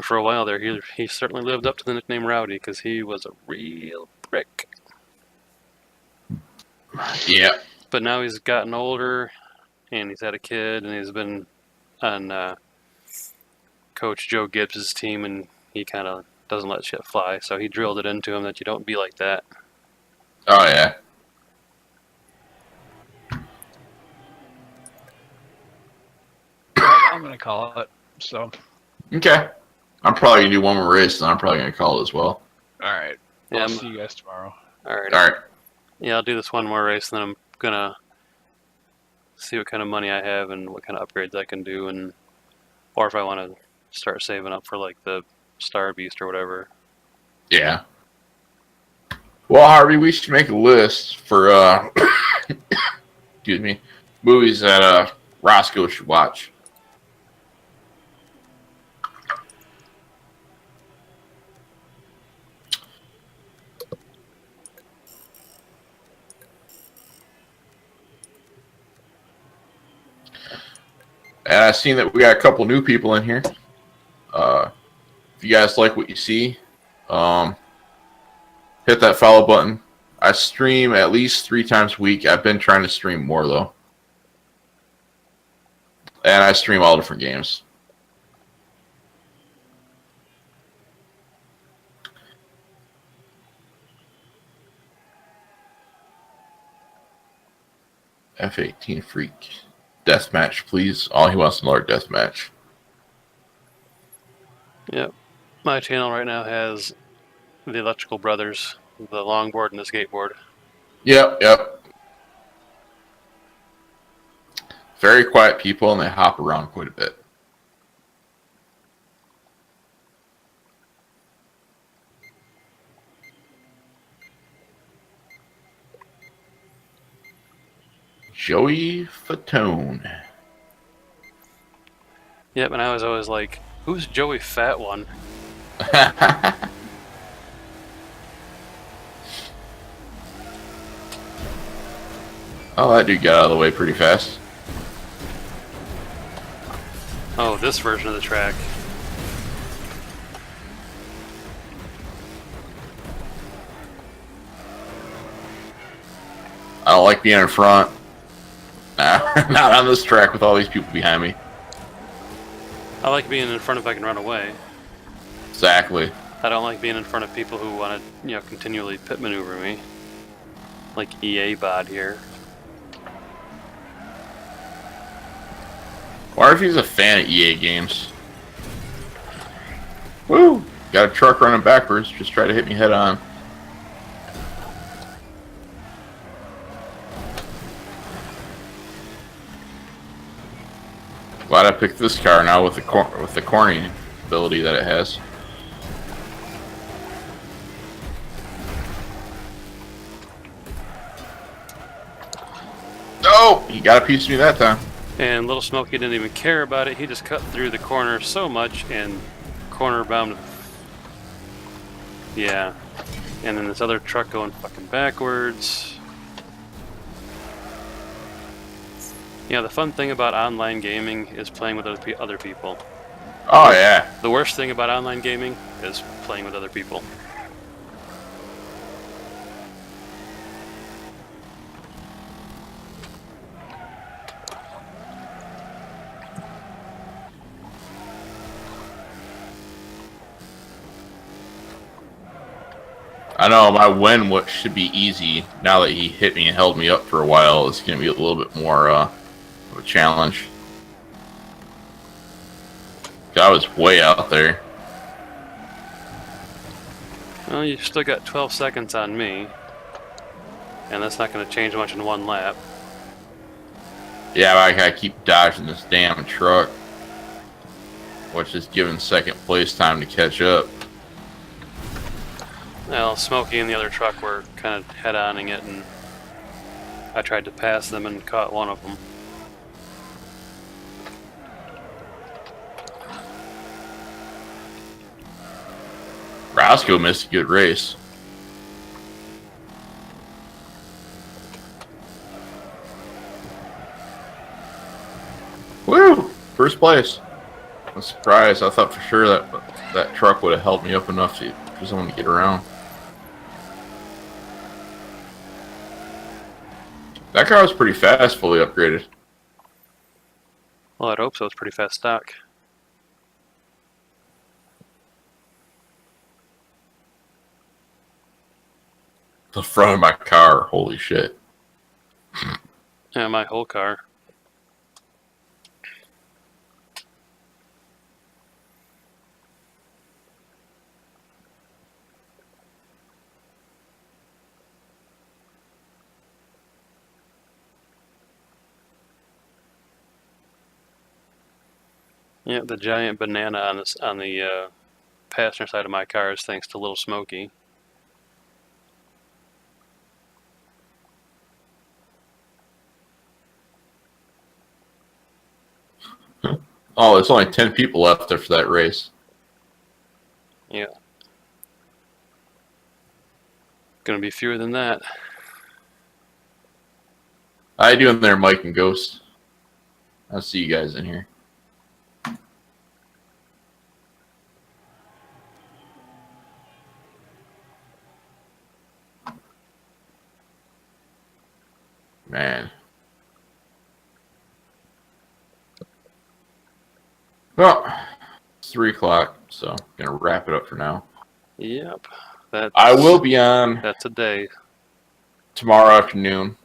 For a while there, he certainly lived up to the nickname Rowdy because he was a real prick. Yeah. But now he's gotten older, and he's had a kid, and he's been on Coach Joe Gibbs' team, and he kind of doesn't let shit fly. So he drilled it into him that you don't be like that. Oh, yeah. I'm gonna call it. So. Okay. I'm probably going to do one more race, and I'm probably going to call it as well. All right. Yeah, I'll see you guys tomorrow. All right. All right. Yeah, I'll do this one more race, and then I'm gonna see what kind of money I have and what kind of upgrades I can do, and or if I want to start saving up for like the Star Beast or whatever. Yeah. Well, Harvey, we should make a list for excuse me, movies that Roscoe should watch. And I've seen that we got a couple new people in here. If you guys like what you see, hit that follow button. I stream at least 3 times a week. I've been trying to stream more, though. And I stream all different games. F-18 Freak. Deathmatch, please. All he wants to know are deathmatch. Yep. My channel right now has the Electrical Brothers, the longboard and the skateboard. Yep. Very quiet people, and they hop around quite a bit. Joey Fatone. Yep, and I was always like, who's Joey Fat One? Oh, that dude got out of the way pretty fast. Oh, this version of the track. I don't like being in front. Nah, not on this track with all these people behind me. I like being in front if I can run away. Exactly. I don't like being in front of people who want to, continually pit maneuver me. Like EA bod here. Wonder if he's a fan of EA games. Woo! Got a truck running backwards. Just try to hit me head on. Glad I picked this car now with the corny ability that it has. Oh! He got a piece of me that time. And Little Smokey didn't even care about it. He just cut through the corner so much and corner bound. Yeah. And then this other truck going fucking backwards. Yeah, the fun thing about online gaming is playing with other people. Oh yeah. The worst thing about online gaming is playing with other people. I know my win, what should be easy, now that he hit me and held me up for a while, is going to be a little bit more of a challenge. I was way out there. Well, you still got 12 seconds on me, and that's not going to change much in one lap. Yeah, I gotta keep dodging this damn truck, which is giving second place time to catch up. Well, Smokey and the other truck were kind of head-oning it, and I tried to pass them and caught one of them. Roscoe missed a good race. Woo! First place. I'm surprised. I thought for sure that truck would have held me up enough for someone to get around. That car was pretty fast, fully upgraded. Well, I'd hope so. It's pretty fast stock. The front of my car, holy shit. Yeah, my whole car. Yeah, the giant banana on the passenger side of my car is thanks to Little Smokey. Oh, there's only 10 people left after that race. Yeah. Gonna be fewer than that. How you doing there, Mike and Ghost? I'll see you guys in here. Man. Well, it's 3 o'clock, so I'm gonna wrap it up for now. Yep. That's, I will be on That's a day. tomorrow afternoon.